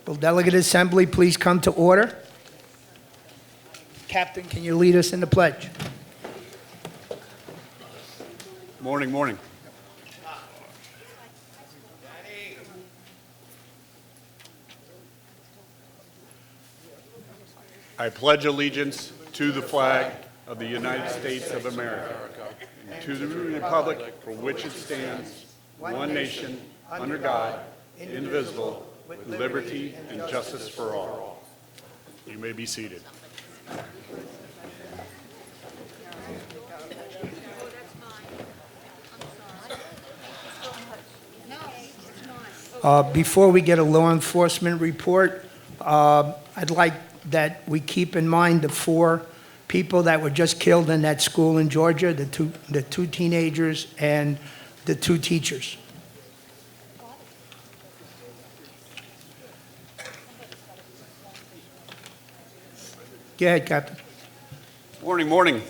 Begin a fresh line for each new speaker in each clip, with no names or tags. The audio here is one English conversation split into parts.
Will Delegate Assembly please come to order? Captain, can you lead us in the pledge?
Morning, morning. I pledge allegiance to the flag of the United States of America, and to the republic for which it stands, one nation, under God, indivisible, with liberty and justice for all. You may be seated.
Before we get a law enforcement report, I'd like that we keep in mind the 4 people that were just killed in that school in Georgia, the two teenagers and the 2 teachers. Go ahead, Captain.
Morning, morning.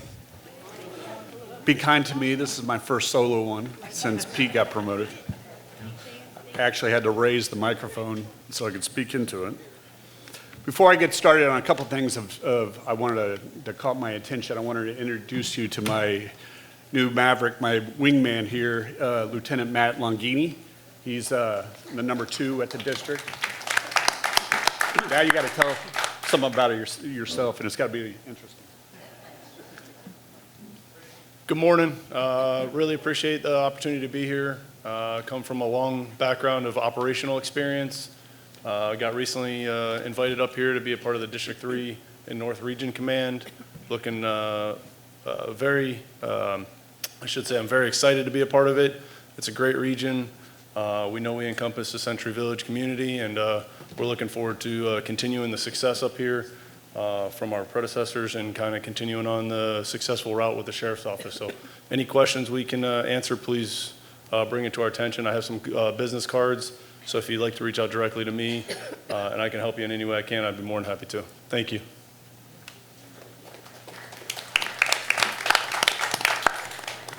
Be kind to me. This is my first solo one since Pete got promoted. I actually had to raise the microphone so I could speak into it. Before I get started on a couple things I wanted that caught my attention, I wanted to introduce you to my new maverick, my wingman here, Lieutenant Matt Longini. He's the number 2 at the district. Now you got to tell something about it yourself, and it's got to be interesting.
Good morning. Really appreciate the opportunity to be here. Come from a long background of operational experience. Got recently invited up here to be a part of the District 3 in North Region Command. Looking I'm very excited to be a part of it. It's a great region. We know we encompass the Century Village community, and we're looking forward to continuing the success up here from our predecessors and kind of continuing on the successful route with the Sheriff's Office. So any questions we can answer, please bring it to our attention. I have some business cards, so if you'd like to reach out directly to me and I can help you in any way I can, I'd be more than happy to. Thank you.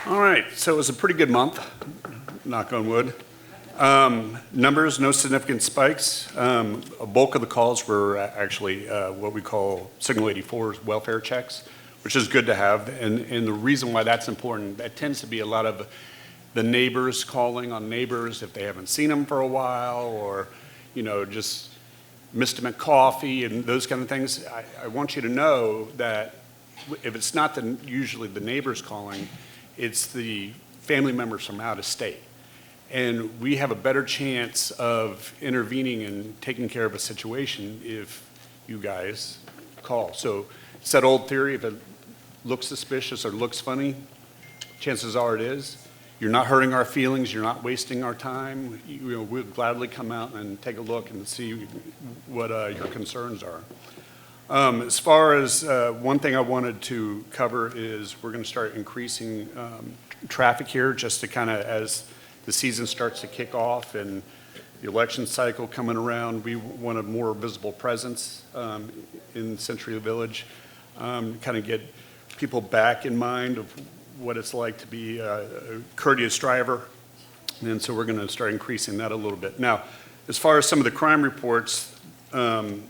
All right, so it was a pretty good month, knock on wood. Numbers, no significant spikes. A bulk of the calls were actually what we call Signal 84's welfare checks, which is good to have. And the reason why that's important, that tends to be a lot of the neighbors calling on neighbors if they haven't seen them for a while, or, just missed them at coffee and those kind of things. I want you to know that if it's not usually the neighbors calling, it's the family members from out of state. And we have a better chance of intervening and taking care of a situation if you guys call. So it's that old theory, if it looks suspicious or looks funny, chances are it is. You're not hurting our feelings, you're not wasting our time. We'll gladly come out and take a look and see what your concerns are. As far as one thing I wanted to cover is we're going to start increasing traffic here just to kind of, as the season starts to kick off and the election cycle coming around, we want a more visible presence in Century Village, kind of get people back in mind of what it's like to be a courteous driver. And so we're going to start increasing that a little bit. Now, as far as some of the crime reports, the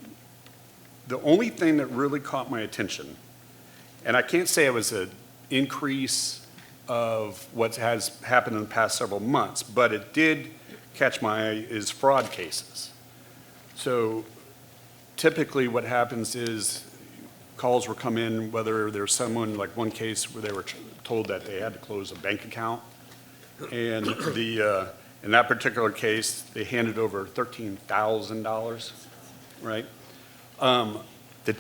only thing that really caught my attention, and I can't say it was an increase of what has happened in the past several months, but it did catch my eye, is fraud cases. So typically what happens is calls will come in, whether there's someone, like one case where they were told that they had to close a bank account, and in that particular case, they handed over $13,000, right? The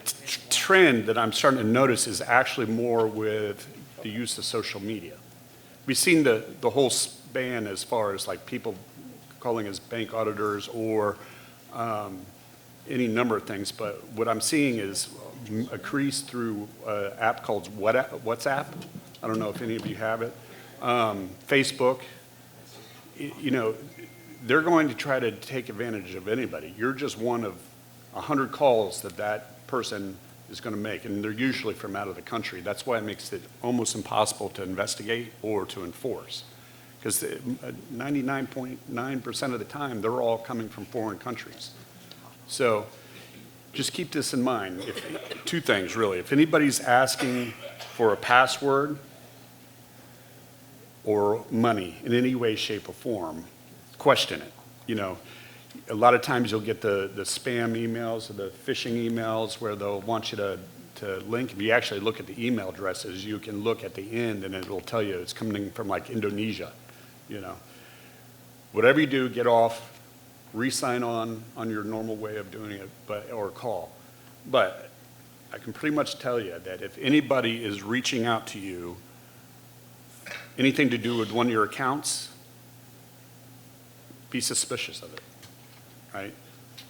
trend that I'm starting to notice is actually more with the use of social media. We've seen the whole span as far as like people calling us bank auditors or any number of things, but what I'm seeing is a increase through an app called WhatsApp. I don't know if any of you have it. Facebook, they're going to try to take advantage of anybody. You're just one of 100 calls that person is going to make, and they're usually from out of the country. That's why it makes it almost impossible to investigate or to enforce, because 99.9% of the time, they're all coming from foreign countries. So just keep this in mind. Two things, really. If anybody's asking for a password or money in any way, shape, or form, question it. You know, a lot of times you'll get the spam emails or the phishing emails where they'll want you to link. If you actually look at the email addresses, you can look at the end and it will tell you it's coming from like Indonesia, you know. Whatever you do, get off, re-sign on your normal way of doing it, or call. But I can pretty much tell you that if anybody is reaching out to you, anything to do with one of your accounts, be suspicious of it, right?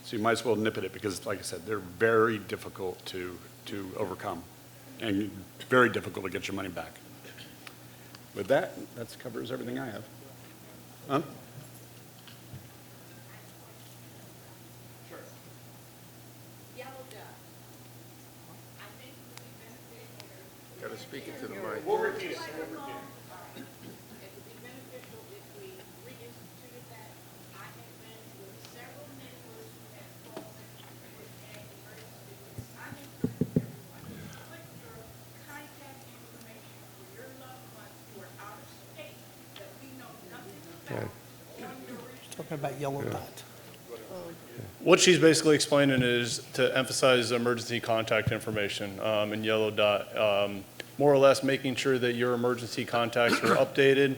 So you might as well nip at it because, like I said, they're very difficult to overcome and very difficult to get your money back. With that covers everything I have. Huh?
Got to speak it to the mic.
We'll repeat it.
Talking about yellow dot.
What she's basically explaining is to emphasize emergency contact information in yellow dot, more or less making sure that your emergency contacts are updated.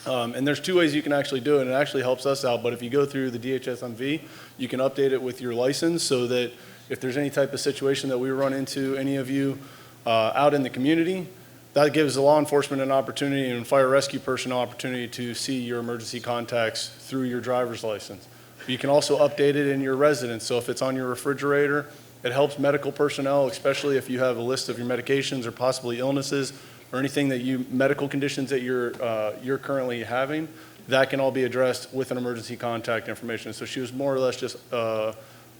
And there's two ways you can actually do it, and it actually helps us out. But if you go through the DHSMV, you can update it with your license so that if there's any type of situation that we run into, any of you out in the community, that gives the law enforcement an opportunity and fire rescue personnel opportunity to see your emergency contacts through your driver's license. You can also update it in your residence. So if it's on your refrigerator, it helps medical personnel, especially if you have a list of your medications or possibly illnesses or anything that medical conditions that you're currently having, that can all be addressed with an emergency contact information. So she was more or less just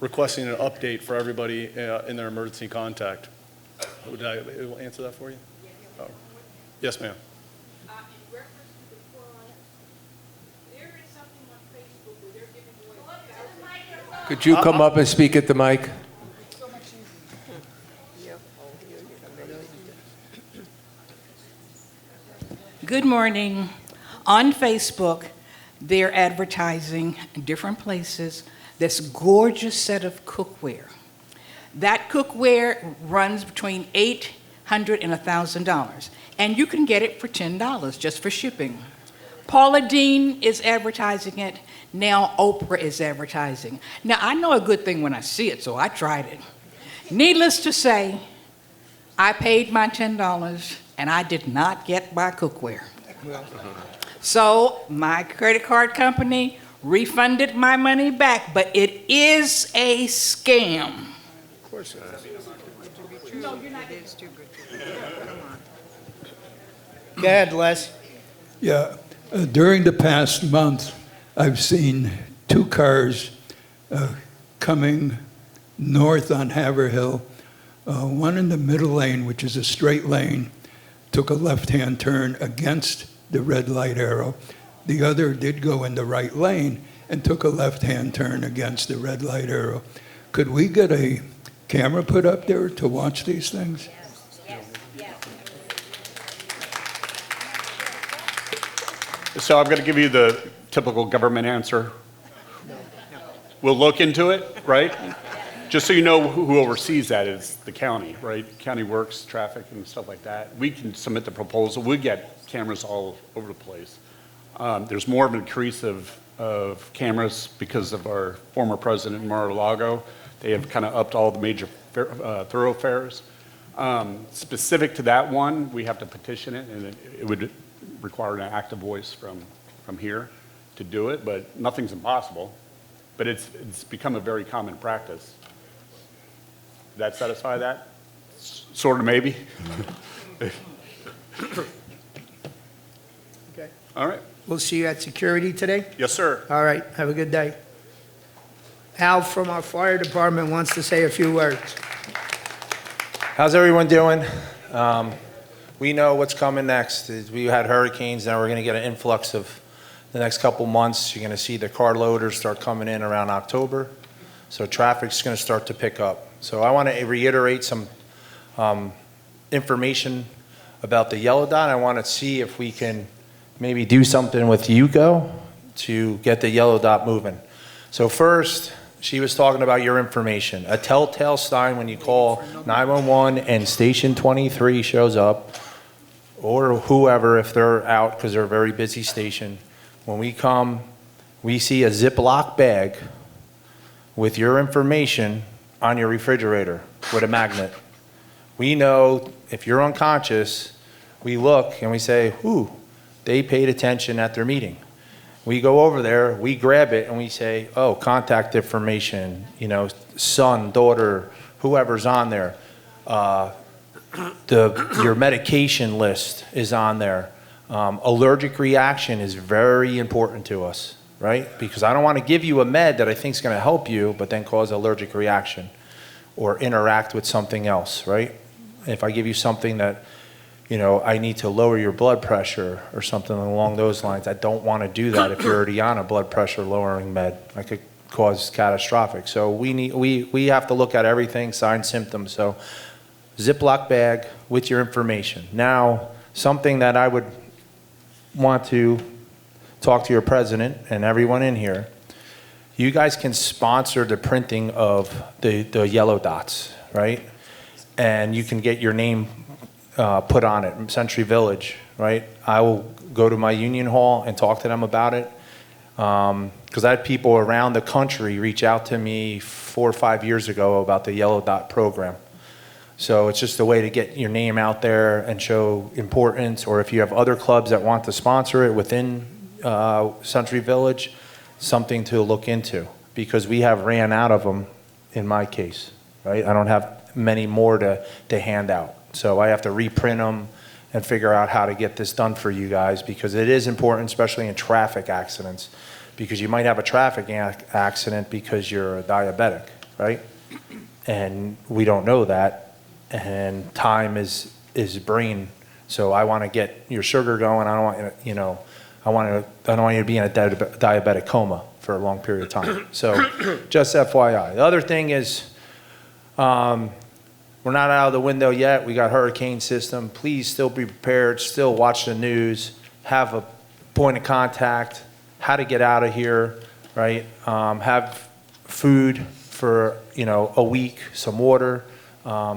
requesting an update for everybody in their emergency contact. Would I answer that for you? Oh. Yes, ma'am.
In reference to the fraud, there is something on Facebook where they're giving away.
Could you come up and speak at the mic?
Good morning. On Facebook, they're advertising in different places this gorgeous set of cookware. That cookware runs between $800 and $1,000, and you can get it for $10 just for shipping. Paula Deen is advertising it. Now Oprah is advertising. Now, I know a good thing when I see it, so I tried it. Needless to say, I paid my $10, and I did not get my cookware. So my credit card company refunded my money back, but it is a scam.
Of course it is.
No, you're not.
Go ahead, Les.
Yeah, during the past month, I've seen two cars coming north on Haverhill. One in the middle lane, which is a straight lane, took a left-hand turn against the red light arrow. The other did go in the right lane and took a left-hand turn against the red light arrow. Could we get a camera put up there to watch these things?
So I'm going to give you the typical government answer. We'll look into it, right? Just so you know who oversees that is the county, right? County works, traffic and stuff like that. We can submit the proposal. We get cameras all over the place. There's more of an increase of cameras because of our former president, Mar-a-Lago. They have kind of upped all the major thoroughfares. Specific to that one, we have to petition it, and it would require an active voice from here to do it, but nothing's impossible. But it's become a very common practice. Does that satisfy that? Sort of, maybe?
Okay.
All right.
We'll see you at security today.
Yes, sir.
All right, have a good day. Al from our fire department wants to say a few words.
How's everyone doing? We know what's coming next. We had hurricanes, now we're going to get an influx of the next couple months. You're going to see the car loaders start coming in around October. So traffic's going to start to pick up. So I want to reiterate some information about the yellow dot. I want to see if we can maybe do something with Yugo to get the yellow dot moving. So first, she was talking about your information. A telltale sign when you call 911 and station 23 shows up, or whoever if they're out because they're a very busy station. When we come, we see a Ziploc bag with your information on your refrigerator with a magnet. We know if you're unconscious, we look and we say, ooh, they paid attention at their meeting. We go over there, we grab it, and we say, oh, contact information, you know, son, daughter, whoever's on there. Your medication list is on there. Allergic reaction is very important to us, right? Because I don't want to give you a med that I think is going to help you, but then cause allergic reaction or interact with something else, right? If I give you something that, you know, I need to lower your blood pressure or something along those lines, I don't want to do that if you're already on a blood pressure lowering med. I could cause catastrophic. So we have to look at everything, signs, symptoms. So Ziploc bag with your information. Now, something that I would want to talk to your president and everyone in here, you guys can sponsor the printing of the yellow dots, right? And you can get your name put on it, Century Village, right? I will go to my union hall and talk to them about it. Because I had people around the country reach out to me 4 or 5 years ago about the Yellow Dot program. So it's just a way to get your name out there and show importance, or if you have other clubs that want to sponsor it within Century Village, something to look into, because we have ran out of them in my case, right? I don't have many more to hand out. So I have to reprint them and figure out how to get this done for you guys, because it is important, especially in traffic accidents, because you might have a traffic accident because you're a diabetic, right? And we don't know that, and time is brain. So I want to get your sugar going. I don't want you know, I don't want you to be in a diabetic coma for a long period of time. So just FYI. The other thing is, we're not out of the window yet. We got hurricane system. Please still be prepared. Still watch the news. Have a point of contact. How to get out of here, right? Have food for, you know, a week, some water,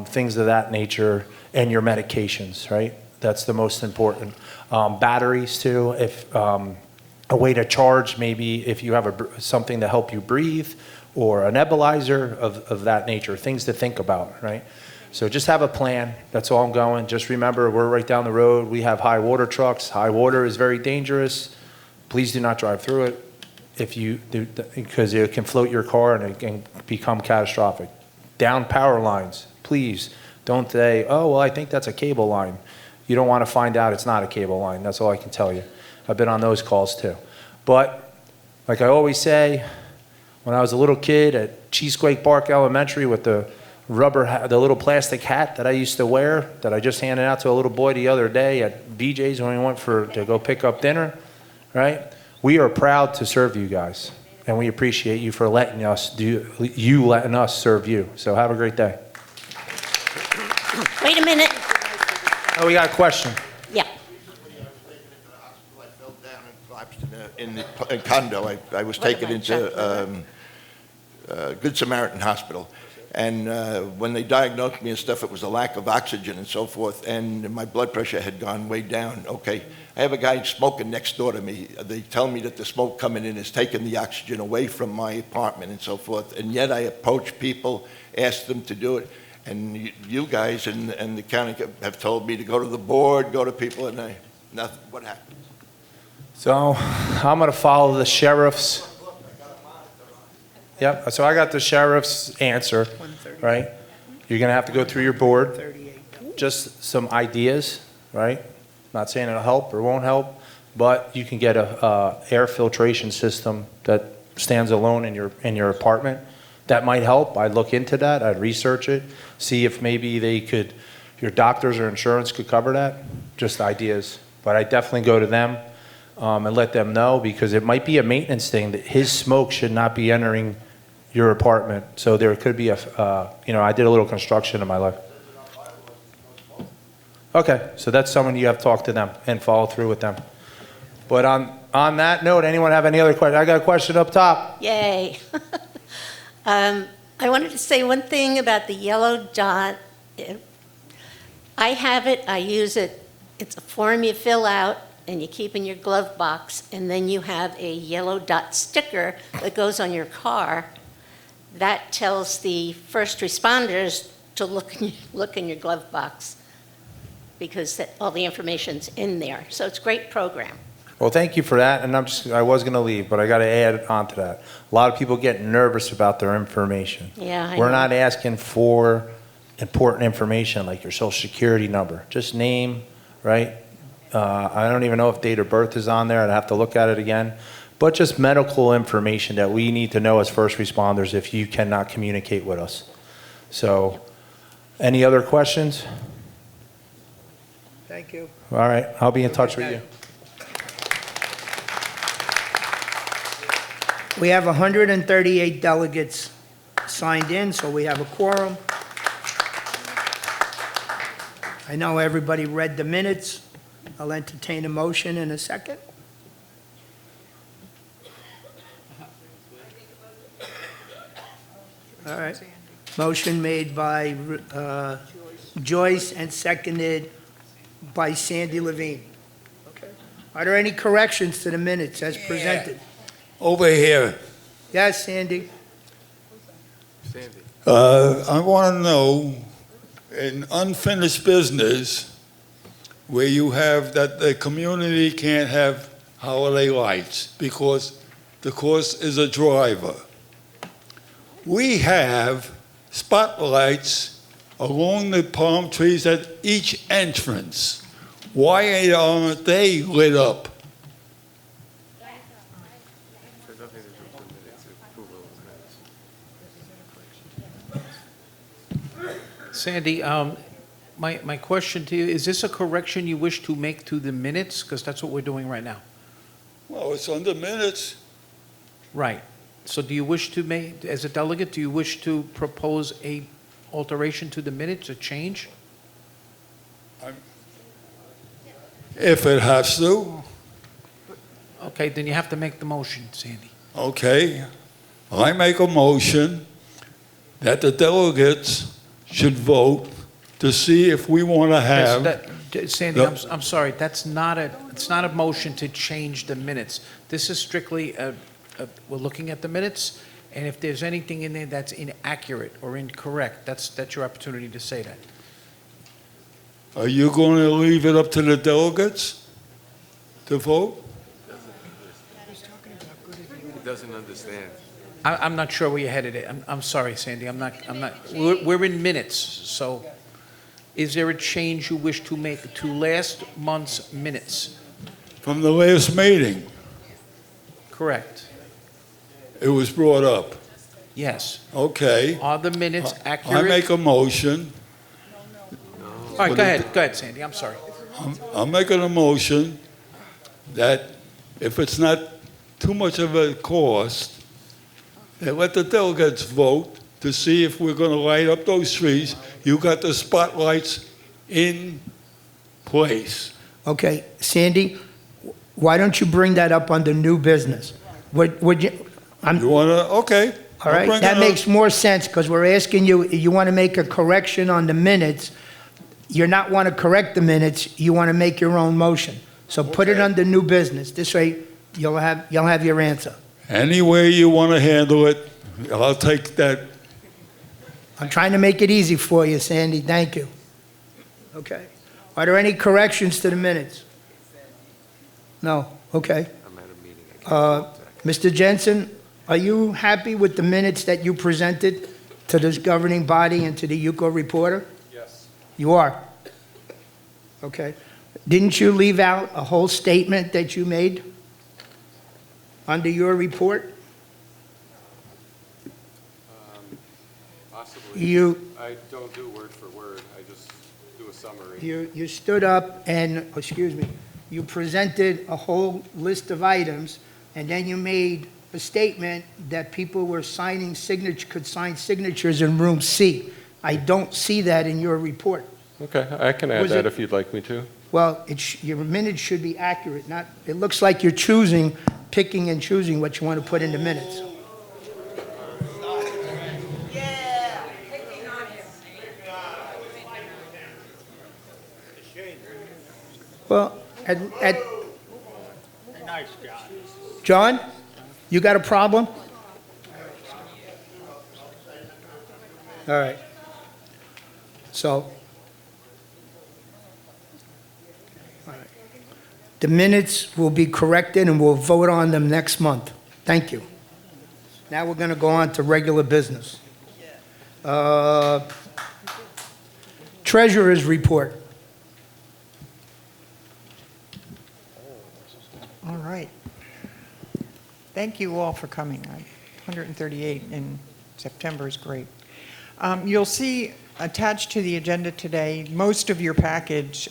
things of that nature, and your medications, right? That's the most important. Batteries too. If a way to charge, maybe if you have something to help you breathe, or a nebulizer of that nature. Things to think about, right? So just have a plan. That's all I'm going. Just remember, we're right down the road. We have high water trucks. High water is very dangerous. Please do not drive through it if you do, because it can float your car and it can become catastrophic. Down power lines, please don't say, oh, well, I think that's a cable line. You don't want to find out it's not a cable line. That's all I can tell you. I've been on those calls too. But like I always say, when I was a little kid at Cheesequake Park Elementary with the the little plastic hat that I used to wear, that I just handed out to a little boy the other day at BJ's when we went to go pick up dinner, right? We are proud to serve you guys, and we appreciate you for letting us serve you. So have a great day.
Wait a minute.
Oh, we got a question.
Yeah.
I fell down and collapsed in the condo. I was taken into Good Samaritan Hospital. And when they diagnosed me and stuff, it was a lack of oxygen and so forth, and my blood pressure had gone way down. Okay, I have a guy smoking next door to me. They tell me that the smoke coming in is taking the oxygen away from my apartment and so forth, and yet I approach people, ask them to do it, and you guys and the county have told me to go to the board, go to people, and nothing. What happened?
So I'm going to follow the sheriff's. Yep, so I got the sheriff's answer, right? You're going to have to go through your board. Just some ideas, right? Not saying it'll help or won't help, but you can get a air filtration system that stands alone in your apartment. That might help. I'd look into that. I'd research it, see if maybe your doctors or insurance could cover that. Just ideas. But I definitely go to them and let them know, because it might be a maintenance thing that his smoke should not be entering your apartment. So there could be I did a little construction in my life. Okay, so that's someone you have to talk to them and follow through with them. But on that note, anyone have any other questions? I got a question up top.
Yay. I wanted to say one thing about the yellow dot. I have it, I use it. It's a form you fill out and you keep in your glove box, and then you have a yellow dot sticker that goes on your car. That tells the first responders to look in your glove box, because all the information's in there. So it's a great program.
Well, thank you for that, and I was going to leave, but I got to add on to that. A lot of people get nervous about their information.
Yeah, I
We're
know.
not asking for important information like your social security number. Just name, right? I don't even know if date of birth is on there. I'd have to look at it again. But just medical information that we need to know as first responders if you cannot communicate with us. So, any other questions?
Thank you.
All right, I'll be in touch with you.
We have 138 delegates signed in, so we have a quorum. I know everybody read the minutes. I'll entertain a motion in a second. All right. Motion made by Joyce and seconded by Sandy Levine. Okay. Are there any corrections to the minutes as presented?
Over here,
Yes, Sandy?
Sandy.
I want to know, in unfinished business, where you have that the community can't have holiday lights because the cost is a driver. We have spotlights along the palm trees at each entrance. Why aren't they lit up?
There's nothing to do with the minutes, approval of the minutes.
Sandy, my question to you, is this a correction you wish to make to the minutes? Because that's what we're doing right now.
Well, it's on the minutes.
Right. So do you wish to make, as a delegate, do you wish to propose a alteration to the minutes, a change?
If it has to,
Okay, then you have to make the motion, Sandy.
okay. I make a motion that the delegates should vote to see if we want to have.
Sandy,
No.
I'm sorry, it's not a motion to change the minutes. This is strictly, we're looking at the minutes, and if there's anything in there that's inaccurate or incorrect, that's your opportunity to say that.
Are you going to leave it up to the delegates to vote?
He doesn't understand.
I'm not sure where you're headed. I'm sorry, Sandy, we're in minutes, so is there a change you wish to make to last month's minutes?
From the last meeting,
Correct.
it was brought up.
Yes.
Okay.
Are the minutes
I
accurate?
make a motion.
All right, go ahead, Sandy, I'm sorry.
I'm making a motion that if it's not too much of a cost, that let the delegates vote to see if we're going to light up those trees. You got the spotlights in place.
Okay, Sandy, why don't you bring that up under new business? Would you,
You want to, okay.
all right, that makes more sense, because we're asking you, you want to make a correction on the minutes. You're not want to correct the minutes, you want to make your own motion. So put it
Okay.
under new business. This way, you'll have your answer.
Any way you want to handle it, I'll take that.
I'm trying to make it easy for you, Sandy. Thank you. Okay. Are there any corrections to the minutes? No? Okay.
I'm at a meeting. I can't talk to
Mr. Jensen, are you happy with the minutes that you presented to this governing body and to the UCO reporter?
Yes.
You are? Okay. Didn't you leave out a whole statement that you made under your report?
Possibly. I don't do word for word. I just do a summary.
You stood up and, you presented a whole list of items, and then you made a statement that people were signing signature, could sign signatures in room C. I don't see that in your report.
Okay, I can add
Was
that
it-
if you'd like me to.
Well, your minutes should be accurate, not, it looks like you're picking and choosing what you want to put in the minutes. Well, John, you got a problem? All right. So, all right. The minutes will be corrected and we'll vote on them next month. Thank you. Now we're going to go on to regular business. Treasurer's report.
All right. Thank you all for coming. 138 in September is great. You'll see attached to the agenda today, most of your package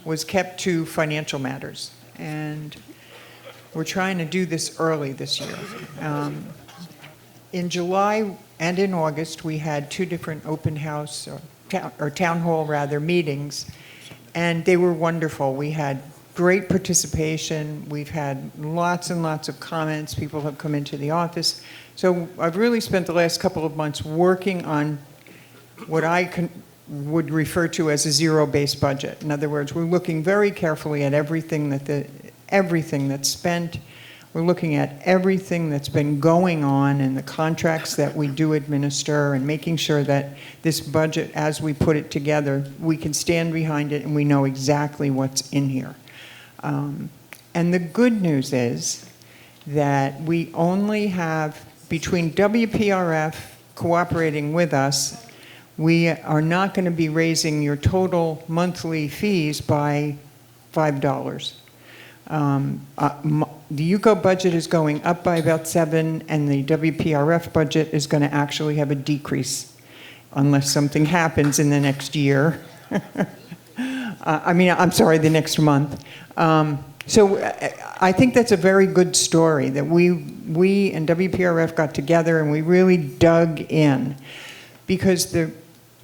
was kept to financial matters. And we're trying to do this early this year. In July and in August, we had two different open house, or town hall rather, meetings, and they were wonderful. We had great participation. We've had lots and lots of comments. People have come into the office. So I've really spent the last couple of months working on what I would refer to as a zero-based budget. In other words, we're looking very carefully at everything that's spent. We're looking at everything that's been going on and the contracts that we do administer and making sure that this budget, as we put it together, we can stand behind it and we know exactly what's in here. And the good news is that we only have, between WPRF cooperating with us, we are not going to be raising your total monthly fees by $5. The UCO budget is going up by about $7, and the WPRF budget is going to actually have a decrease unless something happens in the next year. I'm sorry, the next month. So I think that's a very good story that we and WPRF got together and we really dug in, because the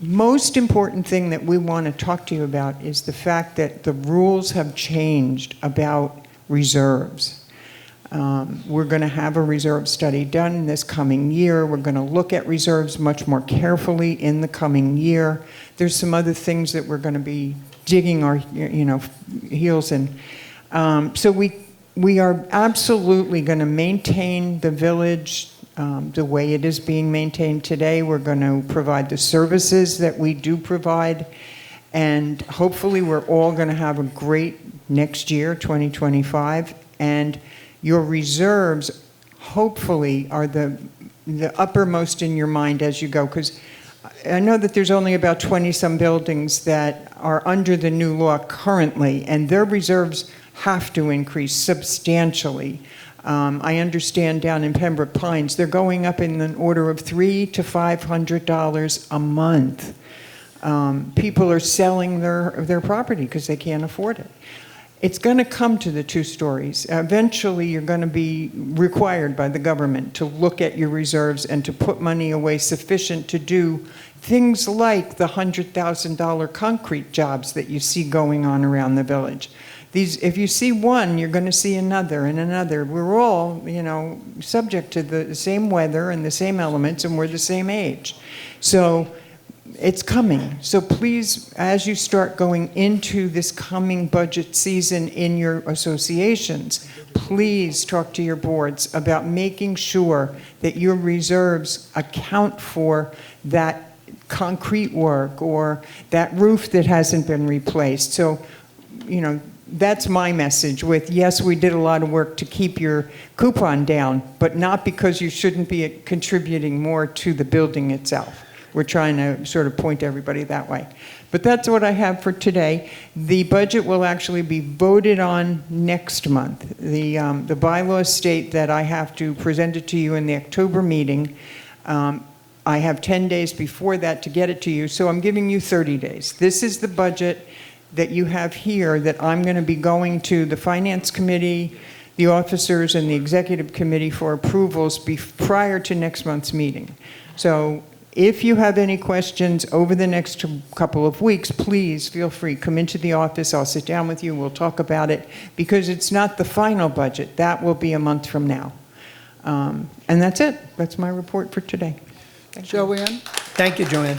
most important thing that we want to talk to you about is the fact that the rules have changed about reserves. We're going to have a reserve study done this coming year. We're going to look at reserves much more carefully in the coming year. There's some other things that we're going to be digging our heels in. So we are absolutely going to maintain the village the way it is being maintained today. We're going to provide the services that we do provide, and hopefully we're all going to have a great next year, 2025, and your reserves hopefully are the uppermost in your mind as you go, because I know that there's only about 20-some buildings that are under the new law currently, and their reserves have to increase substantially. I understand down in Pembroke Pines, they're going up in the order of $300 to $500 a month. People are selling their property because they can't afford it. It's going to come to the 2 stories. Eventually, you're going to be required by the government to look at your reserves and to put money away sufficient to do things like the $100,000 concrete jobs that you see going on around the village. If you see one, you're going to see another and another. We're all, subject to the same weather and the same elements, and we're the same age. So it's coming. So please, as you start going into this coming budget season in your associations, please talk to your boards about making sure that your reserves account for that concrete work or that roof that hasn't been replaced. So, that's my message with, yes, we did a lot of work to keep your coupon down, but not because you shouldn't be contributing more to the building itself. We're trying to sort of point everybody that way. But that's what I have for today. The budget will actually be voted on next month. The bylaws state that I have to present it to you in the October meeting. I have 10 days before that to get it to you, so I'm giving you 30 days. This is the budget that you have here that I'm going to be going to the Finance Committee, the officers and the executive committee for approvals prior to next month's meeting. So if you have any questions over the next couple of weeks, please feel free, come into the office, I'll sit down with you, we'll talk about it, because it's not the final budget. That will be a month from now. And that's it. That's my report for today.
Joanne,
Thank you, Joanne.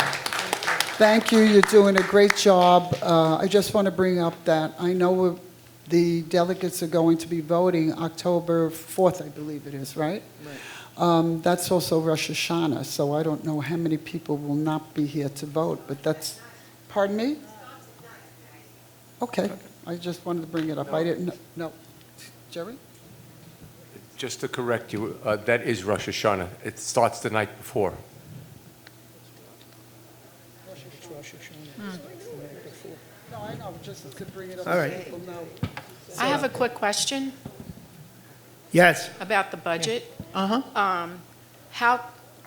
thank you. You're doing a great job. I just want to bring up that I know the delegates are going to be voting October 4th, I believe it is, right? That's also Rosh Hashanah, so I don't know how many people will not be here to vote, but that's, pardon me? Okay, I just wanted to bring it up. I didn't know. Jerry?
Just to correct you, that is Rosh Hashanah. It starts the night before.
No, I know, just to bring it up
All
so
right.
people know.
I have a quick question
Yes.
about the budget. I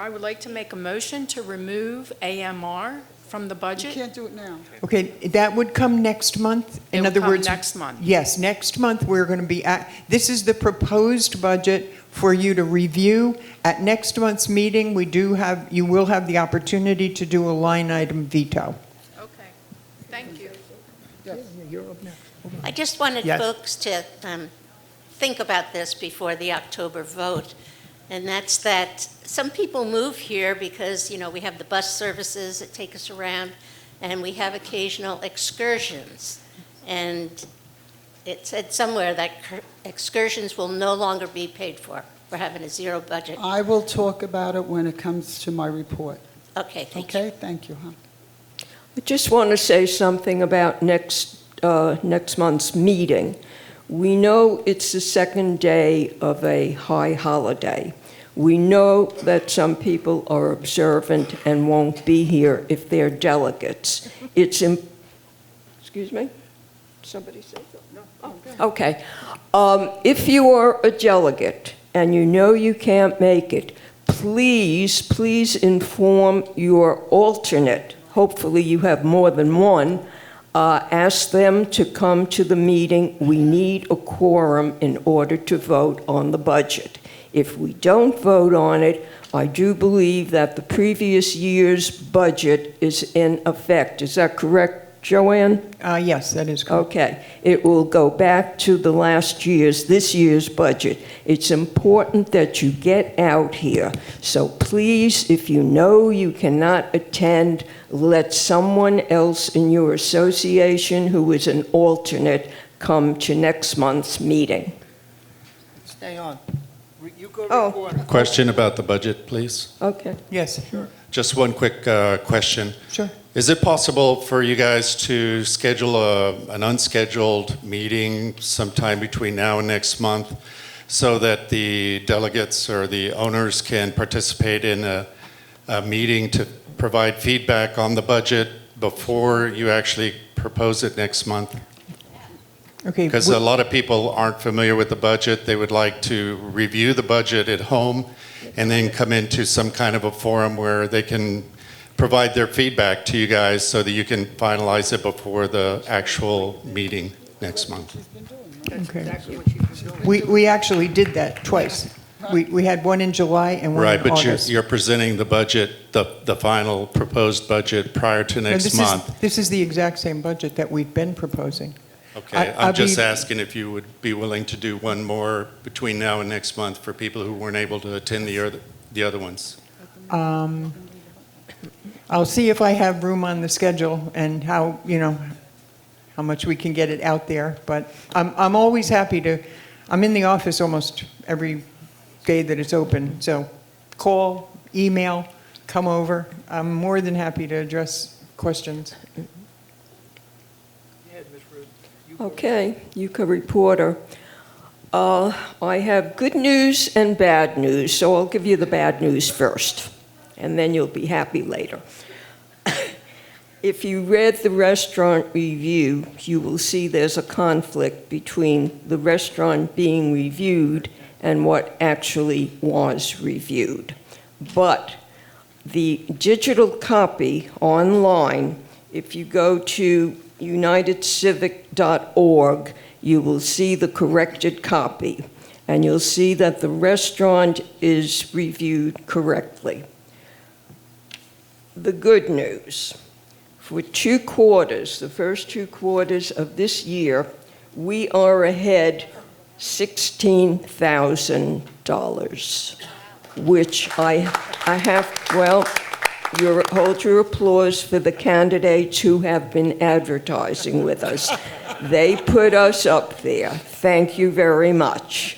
would like to make a motion to remove AMR from the
You
budget.
can't do it now.
Okay, that would come next month.
It
In
will
other
come
words,
next month.
Yes, next month we're going to be at, this is the proposed budget for you to review. At next month's meeting, you will have the opportunity to do a line item veto.
Okay, thank you.
I just wanted
Yes.
folks to think about this before the October vote, and that's that some people move here because, we have the bus services that take us around, and we have occasional excursions. And it said somewhere that excursions will no longer be paid for. We're having a zero budget.
I will talk about it when it comes to my report.
Okay, thank you.
Okay, thank you, huh?
I just want to say something about next month's meeting. We know it's the second day of a high holiday. We know that some people are observant and won't be here if they're delegates. Excuse me? Somebody say something? No? Okay. If you are a delegate and you know you can't make it, please inform your alternate. Hopefully you have more than one. Ask them to come to the meeting. We need a quorum in order to vote on the budget. If we don't vote on it, I do believe that the previous year's budget is in effect. Is that correct, Joanne?
Yes, that is correct.
Okay. It will go back to this year's budget. It's important that you get out here. So please, if you know you cannot attend, let someone else in your association who is an alternate come to next month's meeting.
Stay on. You go
Oh.
report.
Question about the budget, please.
Okay.
Yes, sure.
Just one quick question.
Sure.
Is it possible for you guys to schedule an unscheduled meeting sometime between now and next month so that the delegates or the owners can participate in a meeting to provide feedback on the budget before you actually propose it next month?
Okay.
Because a lot of people aren't familiar with the budget. They would like to review the budget at home and then come into some kind of a forum where they can provide their feedback to you guys so that you can finalize it before the actual meeting next month.
Okay. We actually did that twice. We had one in July and one
Right,
in
but
August.
you're presenting the budget, the final proposed budget prior to
No,
next month.
This is the exact same budget that we've been proposing.
Okay,
I'll
I'm just
be-
asking if you would be willing to do one more between now and next month for people who weren't able to attend the other ones.
I'll see if I have room on the schedule and how much we can get it out there. But I'm always happy to, I'm in the office almost every day that it's open. So call, email, come over. I'm more than happy to address questions.
Okay, Yuka reporter. I have good news and bad news, so I'll give you the bad news first, and then you'll be happy later. If you read the restaurant review, you will see there's a conflict between the restaurant being reviewed and what actually was reviewed. But the digital copy online, if you go to unitedcivic.org, you will see the corrected copy. and you'll see that the restaurant is reviewed correctly. The good news, for 2 quarters, the first 2 quarters of this year, we are ahead $16,000, which I have, well, hold your applause for the candidates who have been advertising with us. They put us up there. Thank you very much.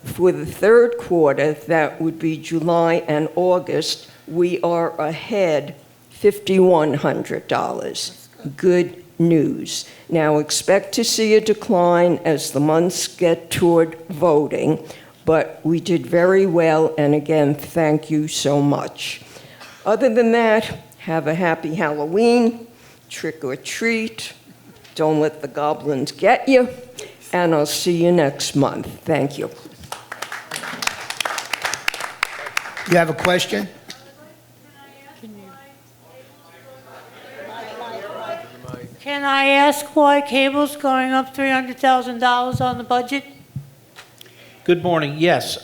For the 3rd quarter, that would be July and August, we are ahead $5,100. Good news. Now expect to see a decline as the months get toward voting, but we did very well, and again, thank you so much. Other than that, have a happy Halloween, trick or treat, don't let the goblins get you, and I'll see you next month. Thank you.
You have a question?
Can I ask why cable's going up $300,000 on the budget?
Good morning. Yes,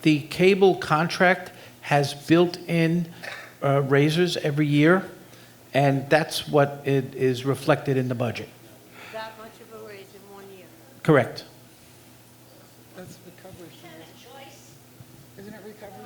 the cable contract has built-in raises every year, and that's what it is reflected in the budget.
That much of a raise in 1 year?
Correct.
That's recovery. Isn't it recovery?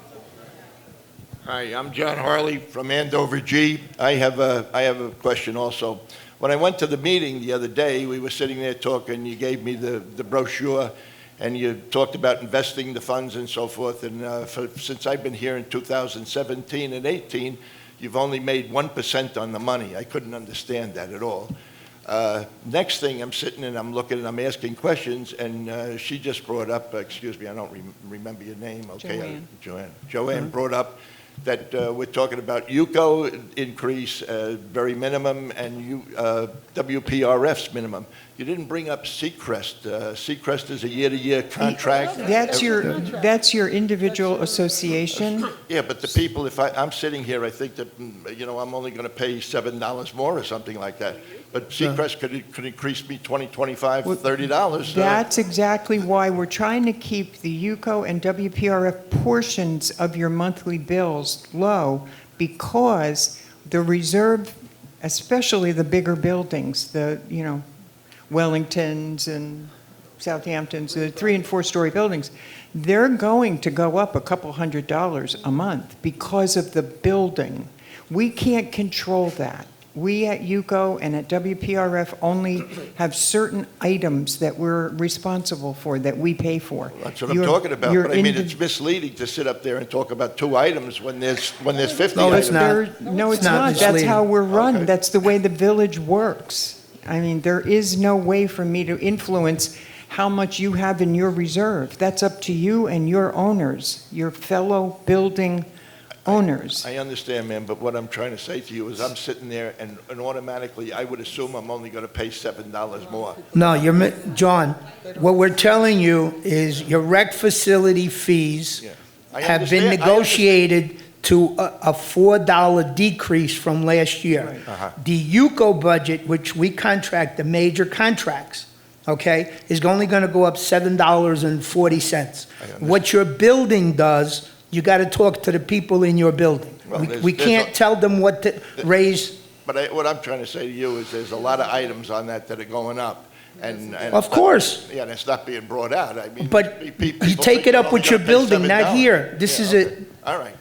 Hi, I'm John Harley from Andover G. I have a question also. When I went to the meeting the other day, we were sitting there talking, you gave me the brochure, and you talked about investing the funds and so forth, and since I've been here in 2017 and 18, you've only made 1% on the money. I couldn't understand that at all. Next thing, I'm sitting and I'm looking and I'm asking questions, and she just brought up, excuse me, I don't remember your name. Okay, Joanne brought up that we're talking about UCO increase, very minimum, and WPRF's minimum. You didn't bring up Seacrest. Seacrest is a year-to-year contract.
That's your individual association.
Yeah, but the people, if I'm sitting here, I think that, I'm only going to pay $7 more or something like that. But Seacrest could increase me $20, $25, $30.
That's exactly why we're trying to keep the UCO and WPRF portions of your monthly bills low, because the reserve, especially the bigger buildings, the, Wellingtons and Southamptons, the 3- and 4-story buildings, they're going to go up a couple $100 a month because of the building. We can't control that. We at UCO and at WPRF only have certain items that we're responsible for, that we pay for.
That's what I'm talking about, but I mean, it's misleading to sit up there and talk about 2 items when there's 50
No,
items.
it's not.
No, it's not. That's how we're run.
Okay.
That's the way the village works. I mean, there is no way for me to influence how much you have in your reserve. That's up to you and your owners, your fellow building owners.
I understand, ma'am, but what I'm trying to say to you is I'm sitting there and automatically I would assume I'm only going to pay $7 more.
No, John, what we're telling you is your rec facility fees have been negotiated to a $4 decrease from last year. The UCO budget, which we contract the major contracts, okay, is only going to go up $7.40. What your building does, you got to talk to the people in your building.
Well,
we can't tell them what to raise.
But what I'm trying to say to you is there's a lot of items on that are going up. And
Of course.
Yeah, and it's not being brought out. I mean,
But
people
you take
think
it up
only
with your
gonna pay
building, not
$7.
here. This is
okay. All right.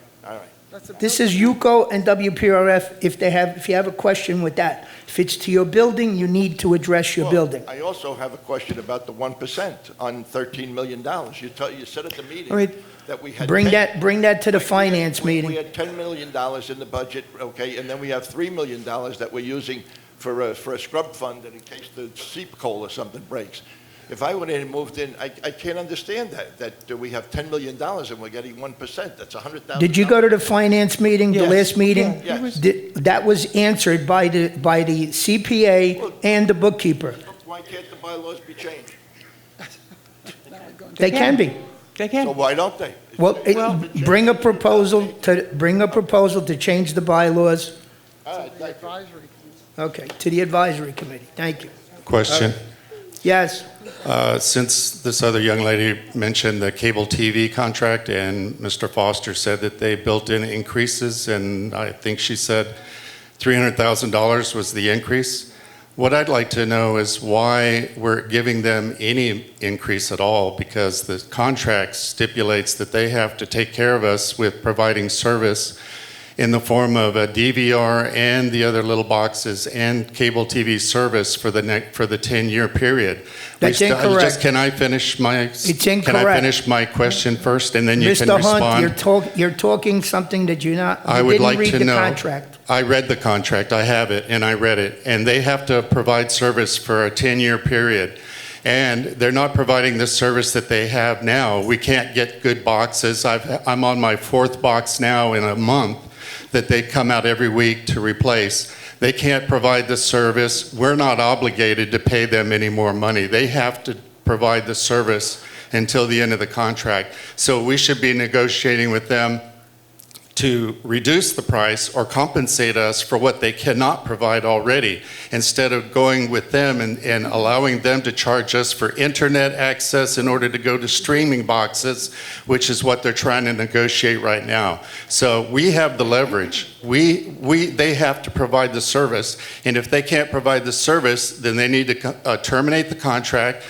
This is UCO and WPRF. If you have a question with that, if it's to your building, you need to address your building.
I also have a question about the 1% on $13 million. You said at the meeting
All right.
that we had...
Bring that to the finance meeting.
We had $10 million in the budget, okay, and then we have $3 million that we're using for a scrub fund in case the seep coal or something breaks. If I went in and moved in, I can't understand that we have $10 million and we're getting 1%. That's $100,000.
Did you go to the finance meeting, the last meeting?
Yes.
That was answered by the CPA and the bookkeeper.
Why can't the bylaws be changed?
They can be.
They can.
So why don't they?
Well, bring a proposal to change the bylaws.
All right, thank you.
Okay, to the advisory committee. Thank you.
Question.
Yes.
Since this other young lady mentioned the cable TV contract, and Mr. Foster said that they built in increases, and I think she said $300,000 was the increase. What I'd like to know is why we're giving them any increase at all, because the contract stipulates that they have to take care of us with providing service in the form of a DVR and the other little boxes and cable TV service for the 10-year period.
That's incorrect.
Can I finish my?
It's incorrect.
Can I finish my question first, and then you can
Mr.
respond?
Hunt, you're talking something that you
I would
didn't
like
read
to
the
know.
contract.
I read the contract. I have it, and I read it, and they have to provide service for a 10-year period. And they're not providing the service that they have now. We can't get good boxes. I'm on my 4th box now in a month that they come out every week to replace. They can't provide the service. We're not obligated to pay them any more money. They have to provide the service until the end of the contract. So we should be negotiating with them to reduce the price or compensate us for what they cannot provide already, instead of going with them and allowing them to charge us for internet access in order to go to streaming boxes, which is what they're trying to negotiate right now. So we have the leverage. They have to provide the service, and if they can't provide the service, then they need to terminate the contract,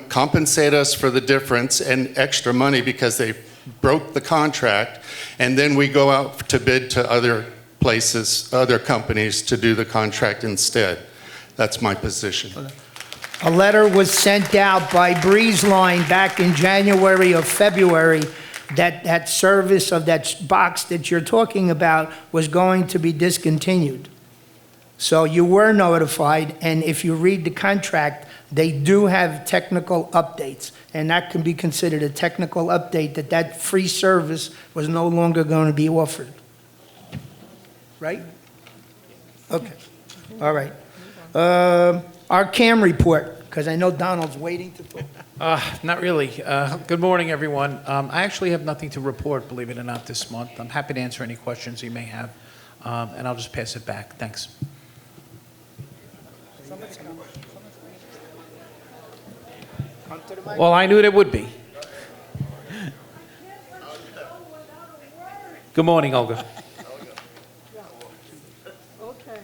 compensate us for the difference and extra money because they broke the contract, and then we go out to bid to other places, other companies to do the contract instead. That's my position.
A letter was sent out by Breeze Line back in January or February that service of that box that you're talking about was going to be discontinued. So you were notified, and if you read the contract, they do have technical updates, and that can be considered a technical update, that free service was no longer going to be offered. Right? Okay. All right. Our CAM report, because I know Donald's waiting to talk.
Not really. Good morning, everyone. I actually have nothing to report, believe it or not, this month. I'm happy to answer any questions you may have, and I'll just pass it back. Thanks. Well, I knew there would be. Good morning, Olga.
Okay.